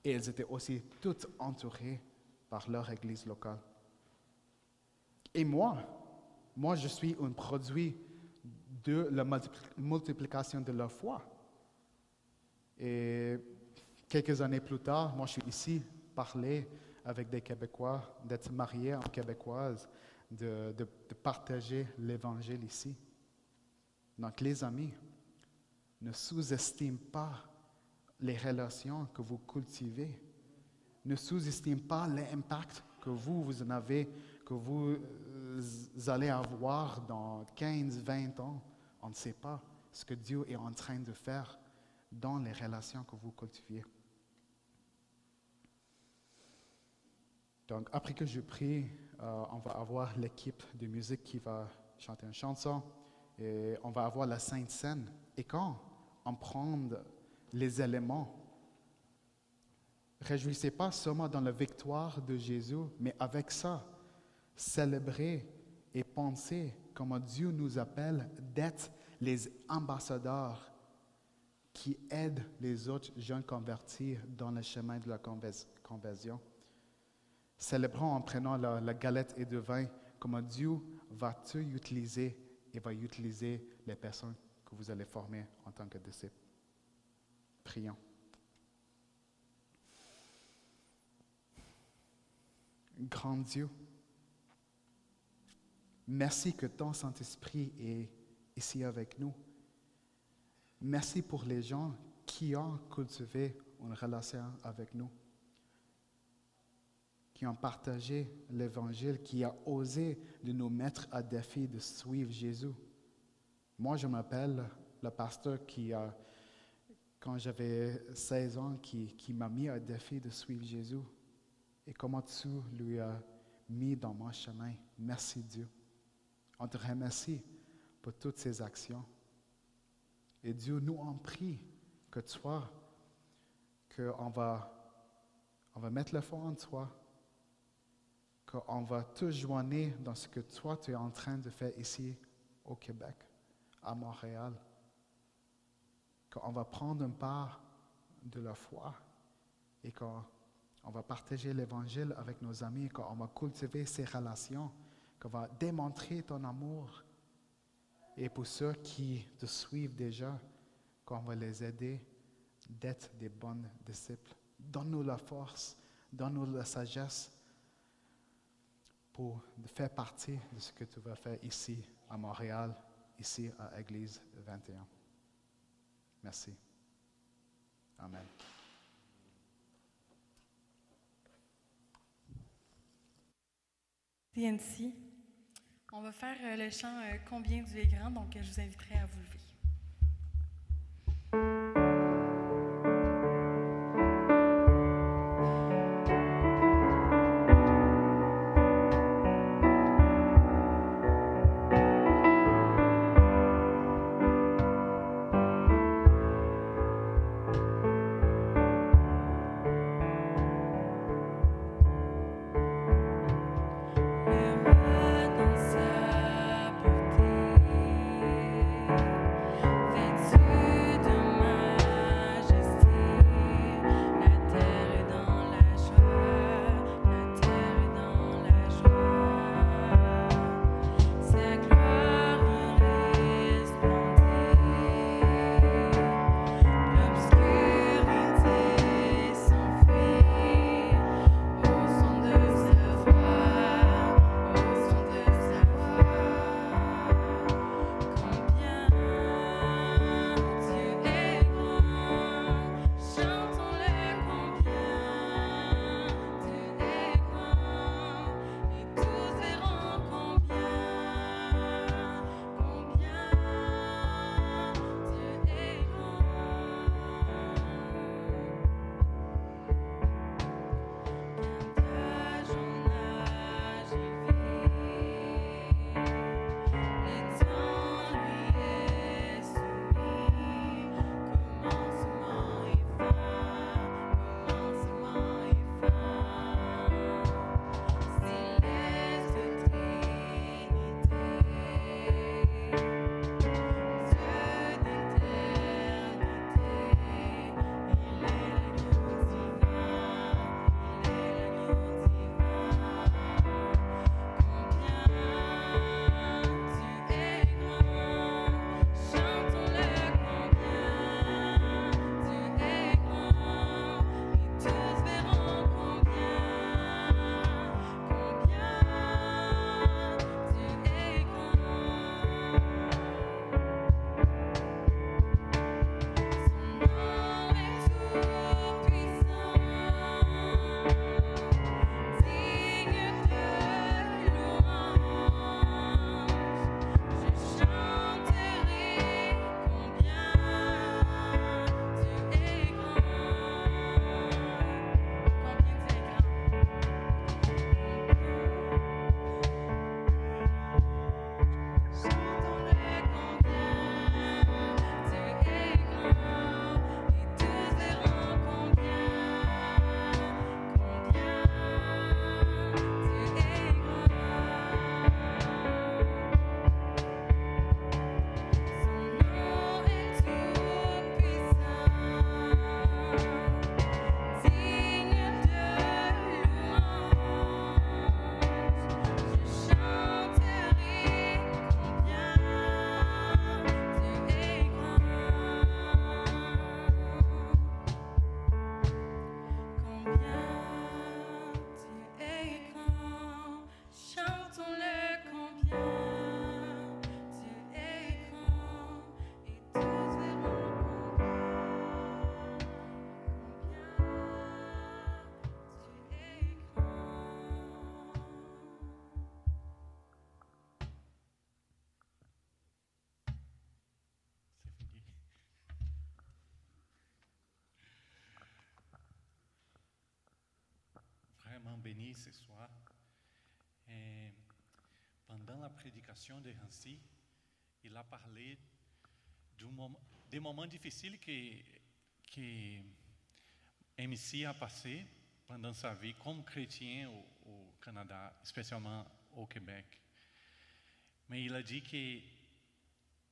Et ils étaient aussi tous entourés par leur église locale. Et moi, je suis un produit de la multiplication de leur foi. Et quelques années plus tard, moi je suis ici, parler avec des Québécois, d'être marié en Québécoise, de partager l'Évangile ici. Donc les amis, ne sous-estime pas les relations que vous cultivez. Ne sous-estime pas l'impact que vous en avez, que vous allez avoir dans 15, 20 ans. On ne sait pas ce que Dieu est en train de faire dans les relations que vous cultivez. Donc, après que je prie, on va avoir l'équipe de musique qui va chanter une chanson et on va avoir la Sainte Seine. Et quand on prend les éléments, réjouissez pas seulement dans la victoire de Jésus, mais avec ça, célébrez et pensez comment Dieu nous appelle d'être les ambassadeurs qui aident les autres jeunes convertis dans le chemin de la conversion. Célébrons en prenant la galette et le vin, comment Dieu va te utiliser et va utiliser les personnes que vous allez former en tant que disciples. Prions. Grand Dieu, merci que ton Saint-Esprit est ici avec nous. Merci pour les gens qui ont cultivé une relation avec nous, qui ont partagé l'Évangile, qui ont osé de nous mettre à défi de suivre Jésus. Moi, je m'appelle le pasteur qui a, quand j'avais 16 ans, qui m'a mis à défi de suivre Jésus. Et comment tu lui as mis dans mon chemin. Merci Dieu. On te remercie pour toutes ces actions. Et Dieu, nous en prie que toi, qu'on va mettre le foi en toi, qu'on va te joindre dans ce que toi, tu es en train de faire ici au Québec, à Montréal. Qu'on va prendre une part de la foi et qu'on va partager l'Évangile avec nos amis, qu'on va cultiver ces relations, qu'on va démontrer ton amour. Et pour ceux qui te suivent déjà, qu'on va les aider d'être des bons disciples. Donne-nous la force, donne-nous la sagesse pour faire partie de ce que tu vas faire ici à Montréal, ici à Église 21. Merci. Amen. CNC, on va faire le chant Combien Dieu est grand, donc je vous inviterai à vous lever. Le roi dans sa beauté béni ce soir. Et pendant la prédication de Hansi, il a parlé des moments difficiles que MC a passé pendant sa vie comme chrétien au Canada, spécialement au Québec. Mais il a dit que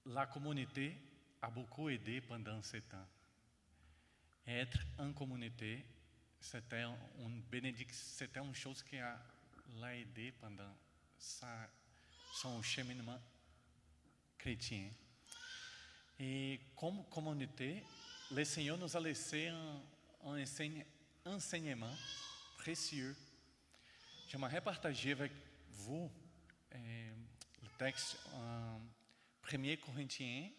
la communauté a beaucoup aidé pendant ce temps. Être en communauté, c'était une bénédiction, c'était une chose qui l'a aidé pendant son cheminement chrétien. Et comme communauté, le Seigneur nous a laissé un enseignement précieux. J'aimerais partager avec vous le texte en 1 Corinthiens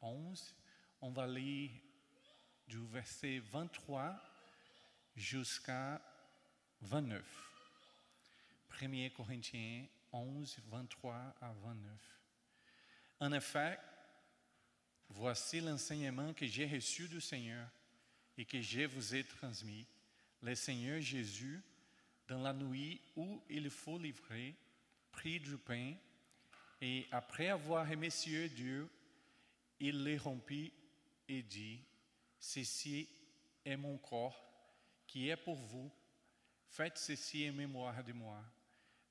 11. On va lire du verset 23 jusqu'à 29. 1 Corinthiens 11, 23 à 29. En effet, voici l'enseignement que j'ai reçu du Seigneur et que je vous ai transmis. Le Seigneur Jésus, dans la nuit où il faut livrer, prit du pain et après avoir remercié Dieu, il le rompit et dit, « Ceci est mon corps qui est pour vous. Faites ceci en mémoire de moi. »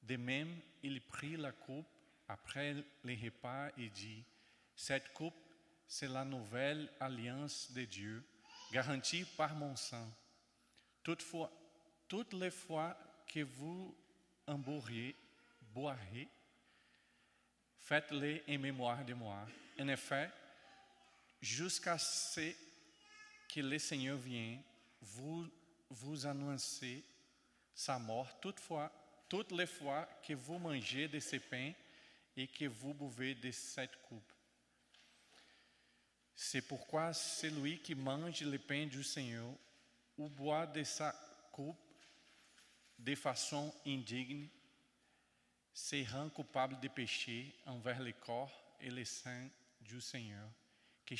De même, il prit la coupe après le repas et dit, « Cette coupe, c'est la nouvelle alliance de Dieu, garantie par mon sang. Toutefois, toutes les fois que vous en boirez, faites-le en mémoire de moi. En effet, jusqu'à ce que le Seigneur vienne, vous annoncez sa mort. Toutefois, toutes les fois que vous mangez de ce pain et que vous buvez de cette coupe. C'est pourquoi celui qui mange le pain du Seigneur ou boit de sa coupe de façon indigne se rend coupable de péché envers le corps et le sang du Seigneur. Que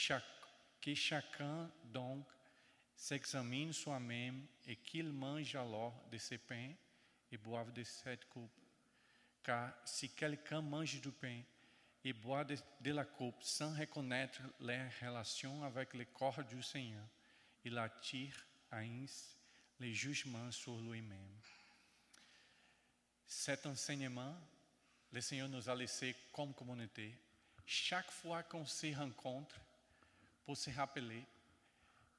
chacun donc s'examine soi-même et qu'il mange alors de ce pain et boive de cette coupe. Car si quelqu'un mange du pain et boit de la coupe sans reconnaître la relation avec le corps du Seigneur, il attire ainsi le jugement sur lui-même. Cet enseignement, le Seigneur nous a laissé comme communauté. Chaque fois qu'on se rencontre, pour se rappeler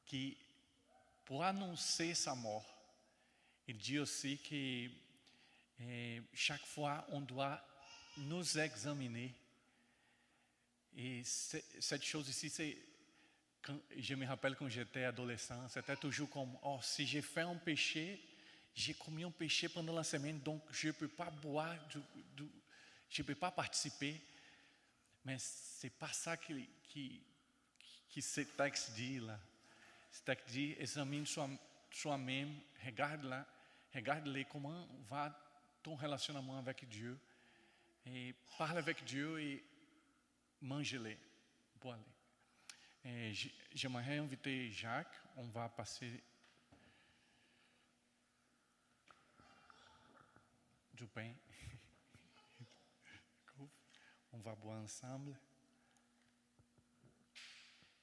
que pour annoncer sa mort, il dit aussi que chaque fois on doit nous examiner. Et cette chose ici, je me rappelle quand j'étais adolescent, c'était toujours comme, oh, si j'ai fait un péché, j'ai commis un péché pendant la semaine, donc je ne peux pas boire, je ne peux pas participer. Mais ce n'est pas ça que ce texte dit là. Ce texte dit, examine soi-même, regarde-le comment va ton relationnement avec Dieu, et parle avec Dieu et mange-le, bois-le. J'aimerais inviter Jacques, on va passer du pain. On va boire ensemble.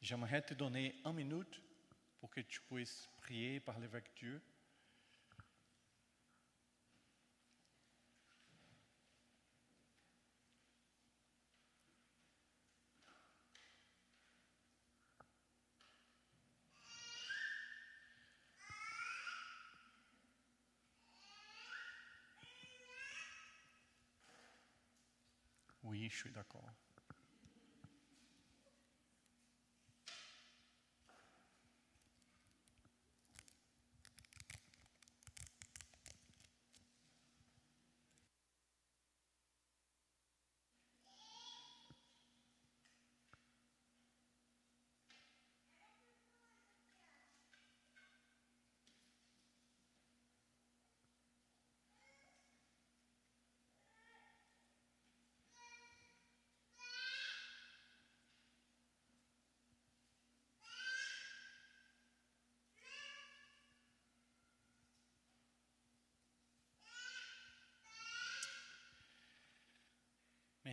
J'aimerais te donner 1 minute pour que tu puisses prier, parler avec Dieu. Oui, je suis d'accord.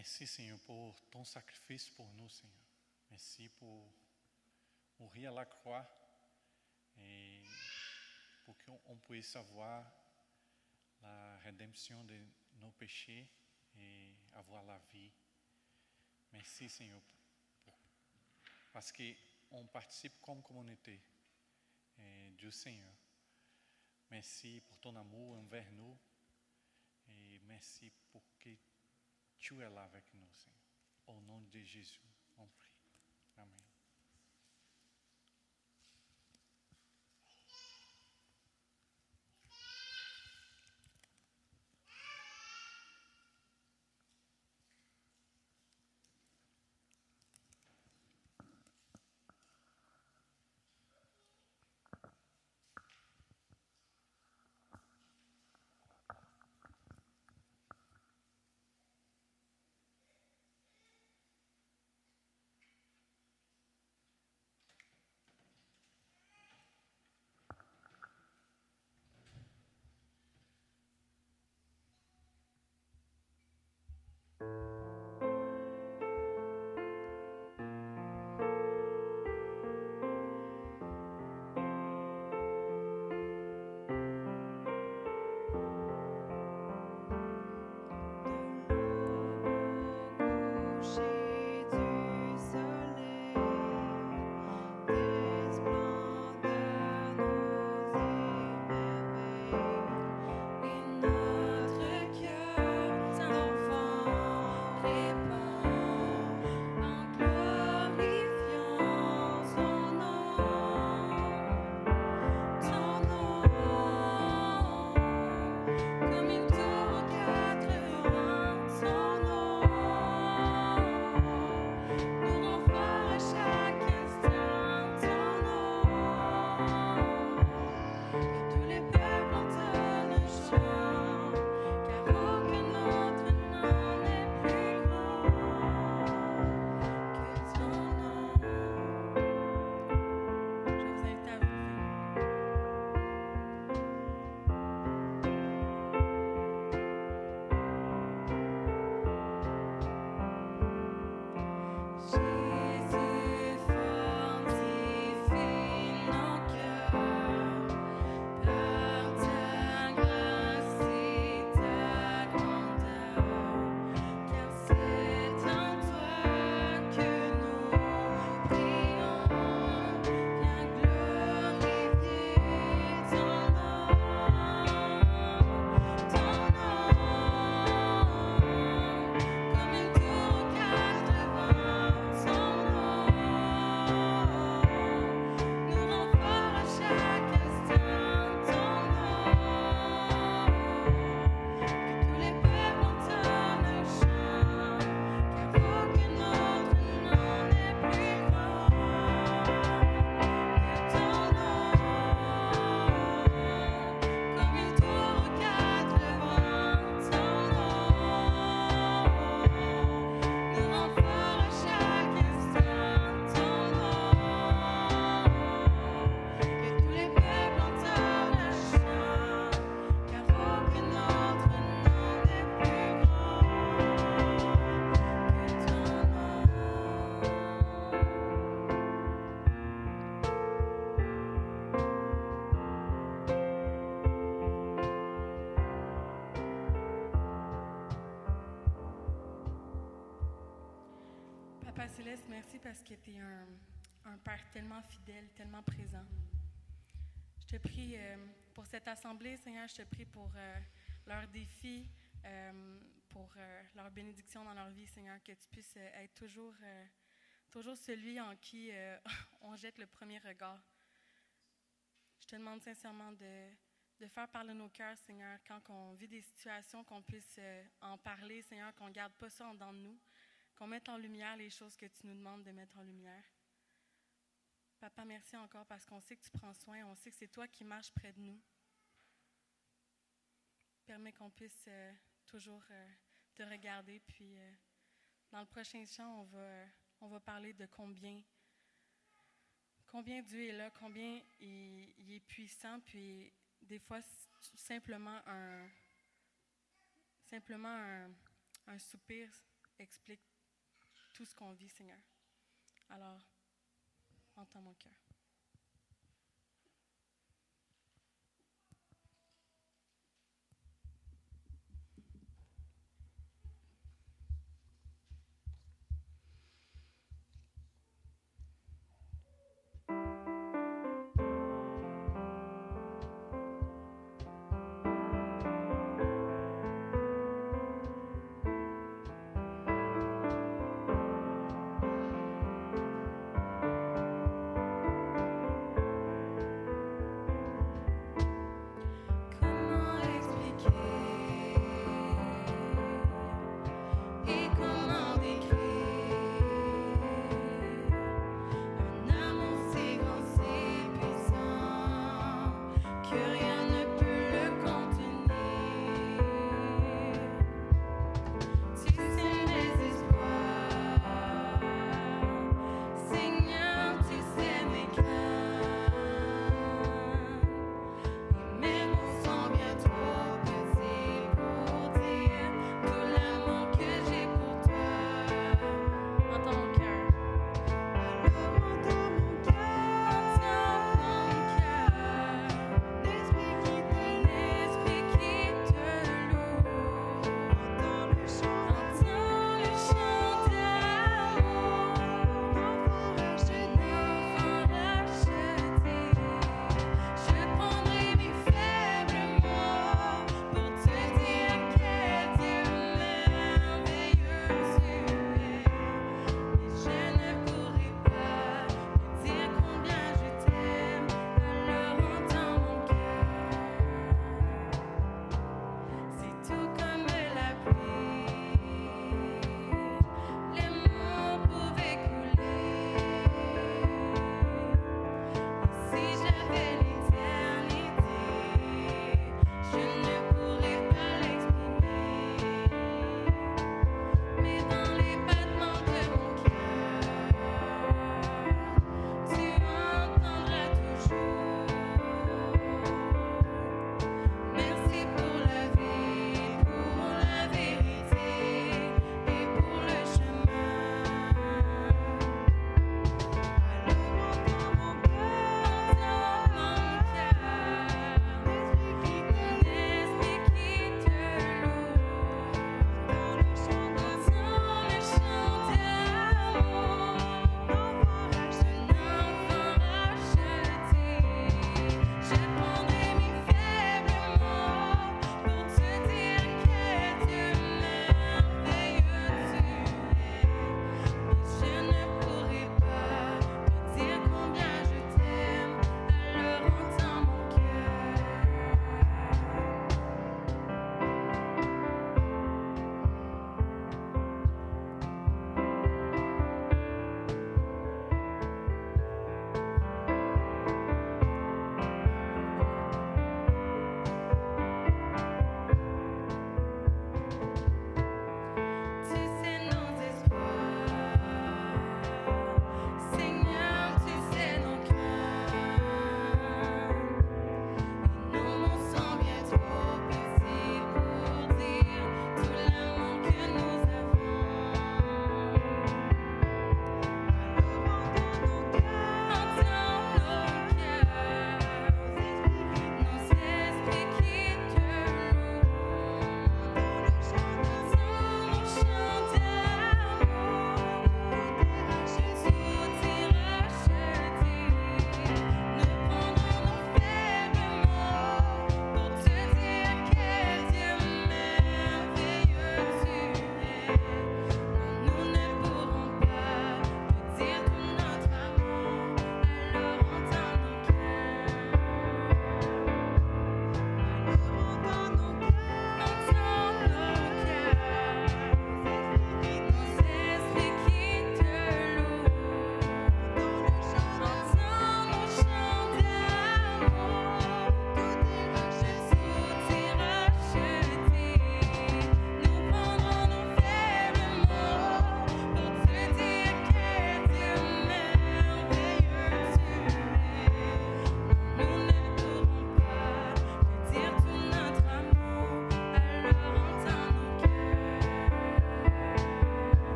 Merci, Seigneur, pour ton sacrifice pour nous, Seigneur. Merci pour mourir à la croix et pour qu'on puisse avoir la rédemption de nos péchés et avoir la vie. Merci, Seigneur, parce qu'on participe comme communauté du Seigneur. Merci pour ton amour envers nous et merci pour que tu es là avec nous, Seigneur. Au nom de Jésus, on prie. Amen. Papa Céleste, merci parce que tu es un Père tellement fidèle, tellement présent. Je te prie pour cette assemblée, Seigneur, je te prie pour leurs défis, pour leur bénédiction dans leur vie, Seigneur, que tu puisses être toujours celui en qui on jette le premier regard. Je te demande sincèrement de faire parler nos cœurs, Seigneur, quand on vit des situations, qu'on puisse en parler, Seigneur, qu'on ne garde pas ça en dedans de nous, qu'on mette en lumière les choses que tu nous demandes de mettre en lumière. Papa, merci encore parce qu'on sait que tu prends soin, on sait que c'est toi qui marches près de nous. Permets qu'on puisse toujours te regarder, puis dans le prochain chant, on va parler de combien Dieu est là, combien il est puissant, puis des fois, simplement un soupir explique tout ce qu'on vit, Seigneur. Alors, entends mon cœur.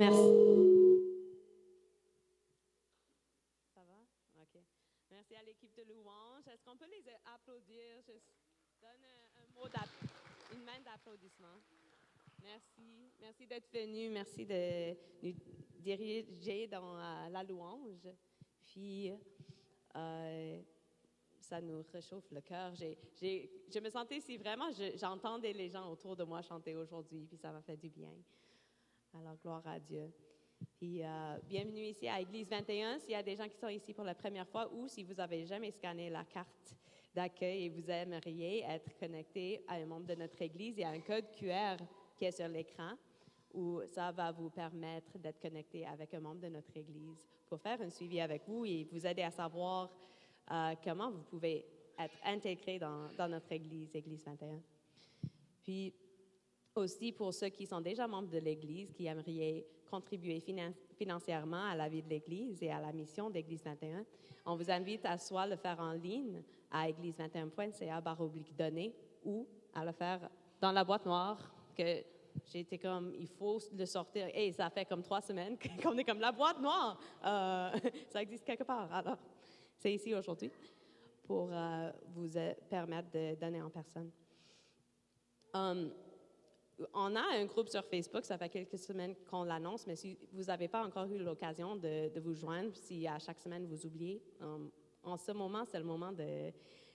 Merci. Ça va? OK. Merci à l'équipe de louange. Est-ce qu'on peut les applaudir? Je donne une main d'applaudissement. Merci. Merci d'être venu. Merci de nous diriger dans la louange. Puis, ça nous réchauffe le cœur. Je me sentais si vraiment, j'entendais les gens autour de moi chanter aujourd'hui, puis ça m'a fait du bien. Alors, gloire à Dieu. Puis, bienvenue ici à Église 21. S'il y a des gens qui sont ici pour la première fois ou si vous n'avez jamais scanné la carte d'accueil et vous aimeriez être connecté à un membre de notre Église, il y a un code QR qui est sur l'écran où ça va vous permettre d'être connecté avec un membre de notre Église pour faire un suivi avec vous et vous aider à savoir comment vous pouvez être intégré dans notre Église, Église 21. Puis, aussi, pour ceux qui sont déjà membres de l'Église, qui aimeraient contribuer financièrement à la vie de l'Église et à la mission d'Église 21, on vous invite à soit le faire en ligne à église21.ca/donner ou à le faire dans la boîte noire que j'ai été comme, il faut le sortir. Et ça fait comme 3 semaines qu'on est comme la boîte noire. Ça existe quelque part. Alors, c'est ici aujourd'hui pour vous permettre de donner en personne. On a un groupe sur Facebook, ça fait quelques semaines qu'on l'annonce, mais si vous n'avez pas encore eu l'occasion de vous joindre, si à chaque semaine vous oubliez, en ce moment, c'est le moment de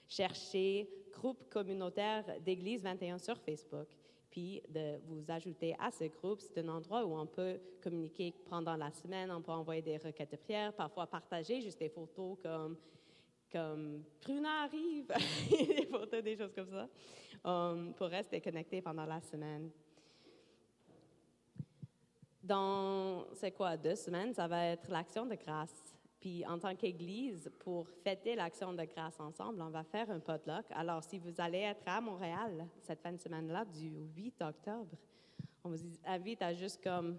chercher groupe communautaire d'Église 21 sur Facebook, puis de vous ajouter à ce groupe. C'est un endroit où on peut communiquer pendant la semaine, on peut envoyer des requêtes de prière, parfois partager juste des photos comme Pruna arrive, des photos, des choses comme ça, pour rester connecté pendant la semaine. Dans, 2 semaines, ça va être l'Action de grâce. Puis en tant qu'Église, pour fêter l'Action de grâce ensemble, on va faire un potluck. Alors, si vous allez être à Montréal cette fin de semaine-là, du 8 octobre, on vous invite à juste comme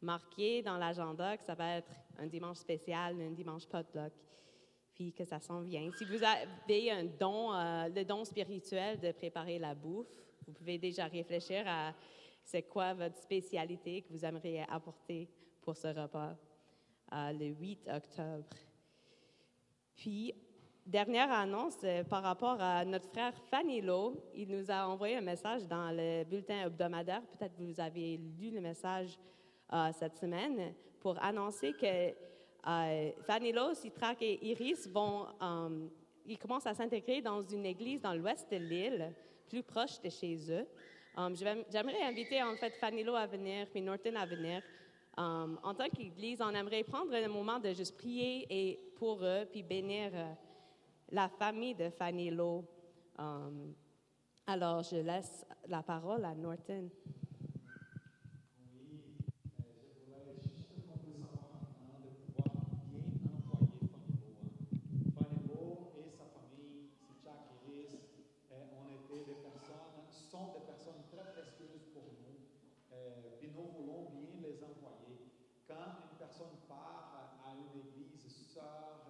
marquer dans l'agenda que ça va être un dimanche spécial, un dimanche potluck. Puis que ça s'en vient. Si vous avez un don, le don spirituel de préparer la bouffe, vous pouvez déjà réfléchir à c'est quoi votre spécialité que vous aimeriez apporter pour ce repas le 8 octobre. Puis, dernière annonce par rapport à notre frère Fanilo. Il nous a envoyé un message dans le bulletin hebdomadaire. Peut-être que vous avez lu le message cette semaine pour annoncer que Fanilo, Citrac et Iris ils commencent à s'intégrer dans une église dans l'ouest de l'île, plus proche de chez eux. J'aimerais inviter en fait Fanilo à venir, puis Norton à venir. En tant qu'église, on aimerait prendre un moment de juste prier pour eux, puis bénir la famille de Fanilo. Alors, je laisse la parole à Norton. Sont des personnes très précieuses pour nous, puis nous voulons bien les envoyer. Quand une personne part à une église sœur,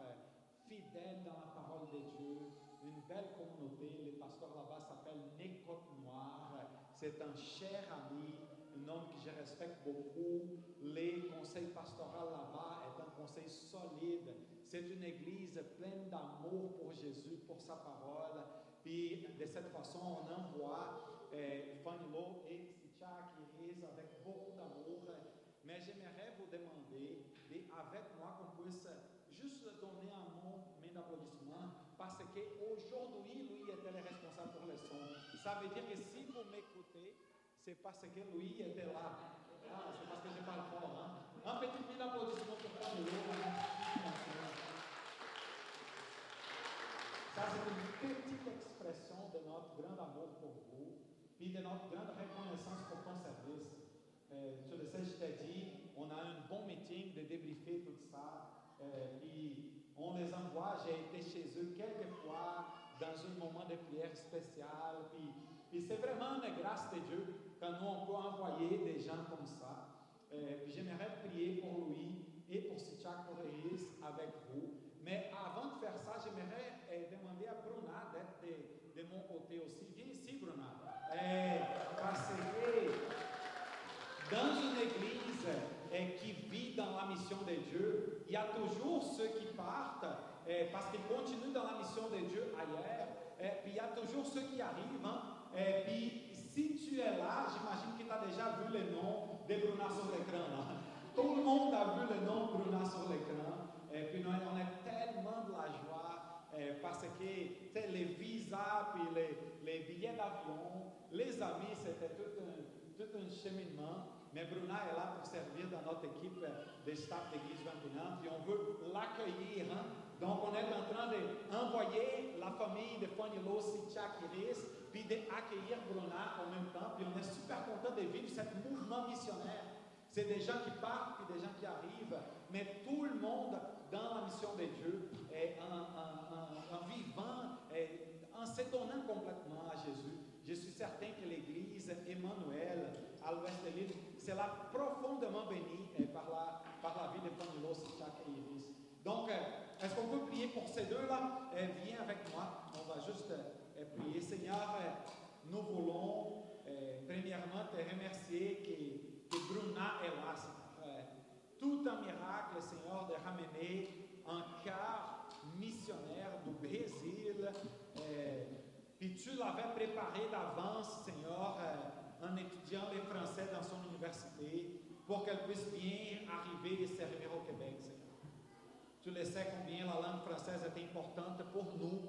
fidèle dans la parole de Dieu, une belle communauté, le pasteur là-bas s'appelle Nick Côte-Noire, c'est un cher ami, un homme que je respecte beaucoup. Les conseils pastoraux là-bas est un conseil solide. C'est une église pleine d'amour pour Jésus, pour sa parole. Puis de cette façon, on envoie Fanilo et Sichak Iris avec beaucoup d'amour. Mais j'aimerais vous demander, avec moi, qu'on puisse juste donner un mot d'applaudissement parce qu'aujourd'hui, lui était le responsable pour le son. Ça veut dire que si vous m'écoutez, c'est parce que lui était là. C'est parce que je parle fort. Un petit peu d'applaudissement pour Fanilo. Ça, c'est une petite expression de notre grand amour pour vous, puis de notre grande reconnaissance pour ton service. Tu le sais, je t'ai dit, on a un bon meeting de débriefer tout ça, puis on les envoie. J'ai été chez eux quelques fois dans un moment de prière spécial, puis c'est vraiment une grâce de Dieu quand nous on peut envoyer des gens comme ça. Puis j'aimerais prier pour lui et pour Sichak pour Iris avec vous. Mais avant de faire ça, j'aimerais demander à Bruna d'être de mon côté aussi. Viens ici, Bruna. Parce que dans une église, qui vit dans la mission de Dieu. Il y a toujours ceux qui partent parce qu'ils continuent dans la mission de Dieu ailleurs. Puis il y a toujours ceux qui arrivent. Puis si tu es là, j'imagine que tu as déjà vu le nom de Bruna sur l'écran. Tout le monde a vu le nom de Bruna sur l'écran. Puis on a tellement de la joie parce que les visas, puis les billets d'avion, les amis, c'était tout un cheminement. Mais Bruna est là pour servir dans notre équipe de staff d'Église 21. Puis on veut l'accueillir. Donc on est en train d'envoyer la famille de Fanilo, Sichak, Iris, puis d'accueillir Bruna en même temps. Puis on est super content de vivre ce mouvement missionnaire. C'est des gens qui partent, puis des gens qui arrivent. Mais tout le monde dans la mission de Dieu, en vivant, en se donnant complètement à Jésus. Je suis certain que l'Église Emmanuel à l'ouest de l'île sera profondément bénie par la vie de Fanilo, Sichak et Iris. Donc, est-ce qu'on peut prier pour ces deux-là? Viens avec moi, on va juste prier. Seigneur, nous voulons premièrement te remercier que Bruna est là, Seigneur. Tout un miracle, Seigneur, de ramener un quart missionnaire du Brésil. Puis tu l'avais préparé d'avance, Seigneur, en étudiant le français dans son université, pour qu'elle puisse bien arriver et servir au Québec, Seigneur. Tu le sais combien la langue française est importante pour nous.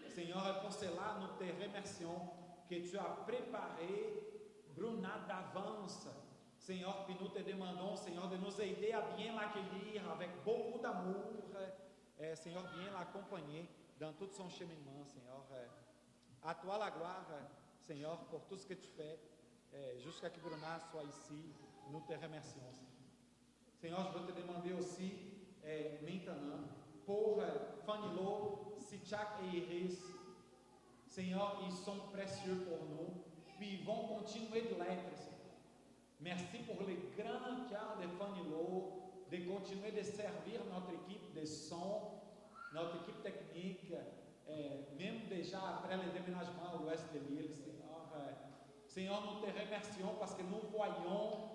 Seigneur, et pour cela, nous te remercions que tu as préparé Bruna d'avance. Seigneur, puis nous te demandons, Seigneur, de nous aider à bien l'accueillir avec beaucoup d'amour. Seigneur, bien l'accompagner dans tout son cheminement, Seigneur. À toi la gloire, Seigneur, pour tout ce que tu fais. Jusqu'à ce que Bruna soit ici, nous te remercions. Seigneur, je veux te demander aussi, maintenant, pour Fanilo, Sichak et Iris. Seigneur, ils sont précieux pour nous, puis ils vont continuer de l'être, Seigneur. Merci pour les grands cœurs de Fanilo, de continuer de servir notre équipe de son, notre équipe technique, même déjà après le déménagement à l'ouest de l'île, Seigneur. Seigneur, nous te remercions parce que nous voyons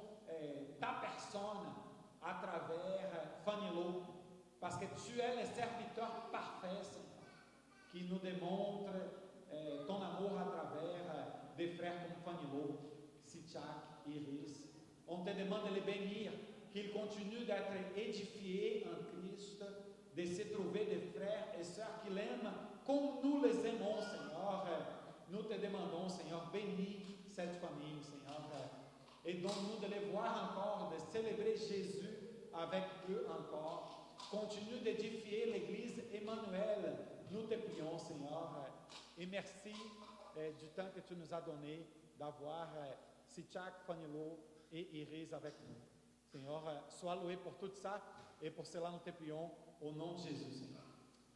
ta personne à travers Fanilo, parce que tu es le serviteur parfait, Seigneur, qui nous démontre ton amour à travers des frères comme Fanilo, Sichak, Iris. On te demande de les bénir, qu'ils continuent d'être édifiés en Christ, de se trouver des frères et sœurs qui l'aiment comme nous les aimons, Seigneur. Nous te demandons, Seigneur, bénis cette famille, Seigneur. Aide-nous de les voir encore, de célébrer Jésus avec eux encore. Continue d'édifier l'Église Emmanuel. Nous te prions, Seigneur. Et merci du temps que tu nous as donné d'avoir Sichak, Fanilo et Iris avec nous. Seigneur, sois loué pour tout ça. Et pour cela, nous te prions au nom de Jésus, Seigneur.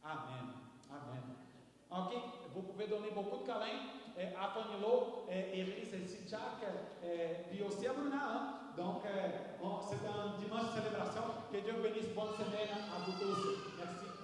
Amen. Amen. OK, vous pouvez donner beaucoup de câlins à Fanilo, Iris et Sichak, puis aussi à Bruna. Hein? Donc, c'est un dimanche de célébration. Que Dieu bénisse. Bonne semaine à vous tous. Merci.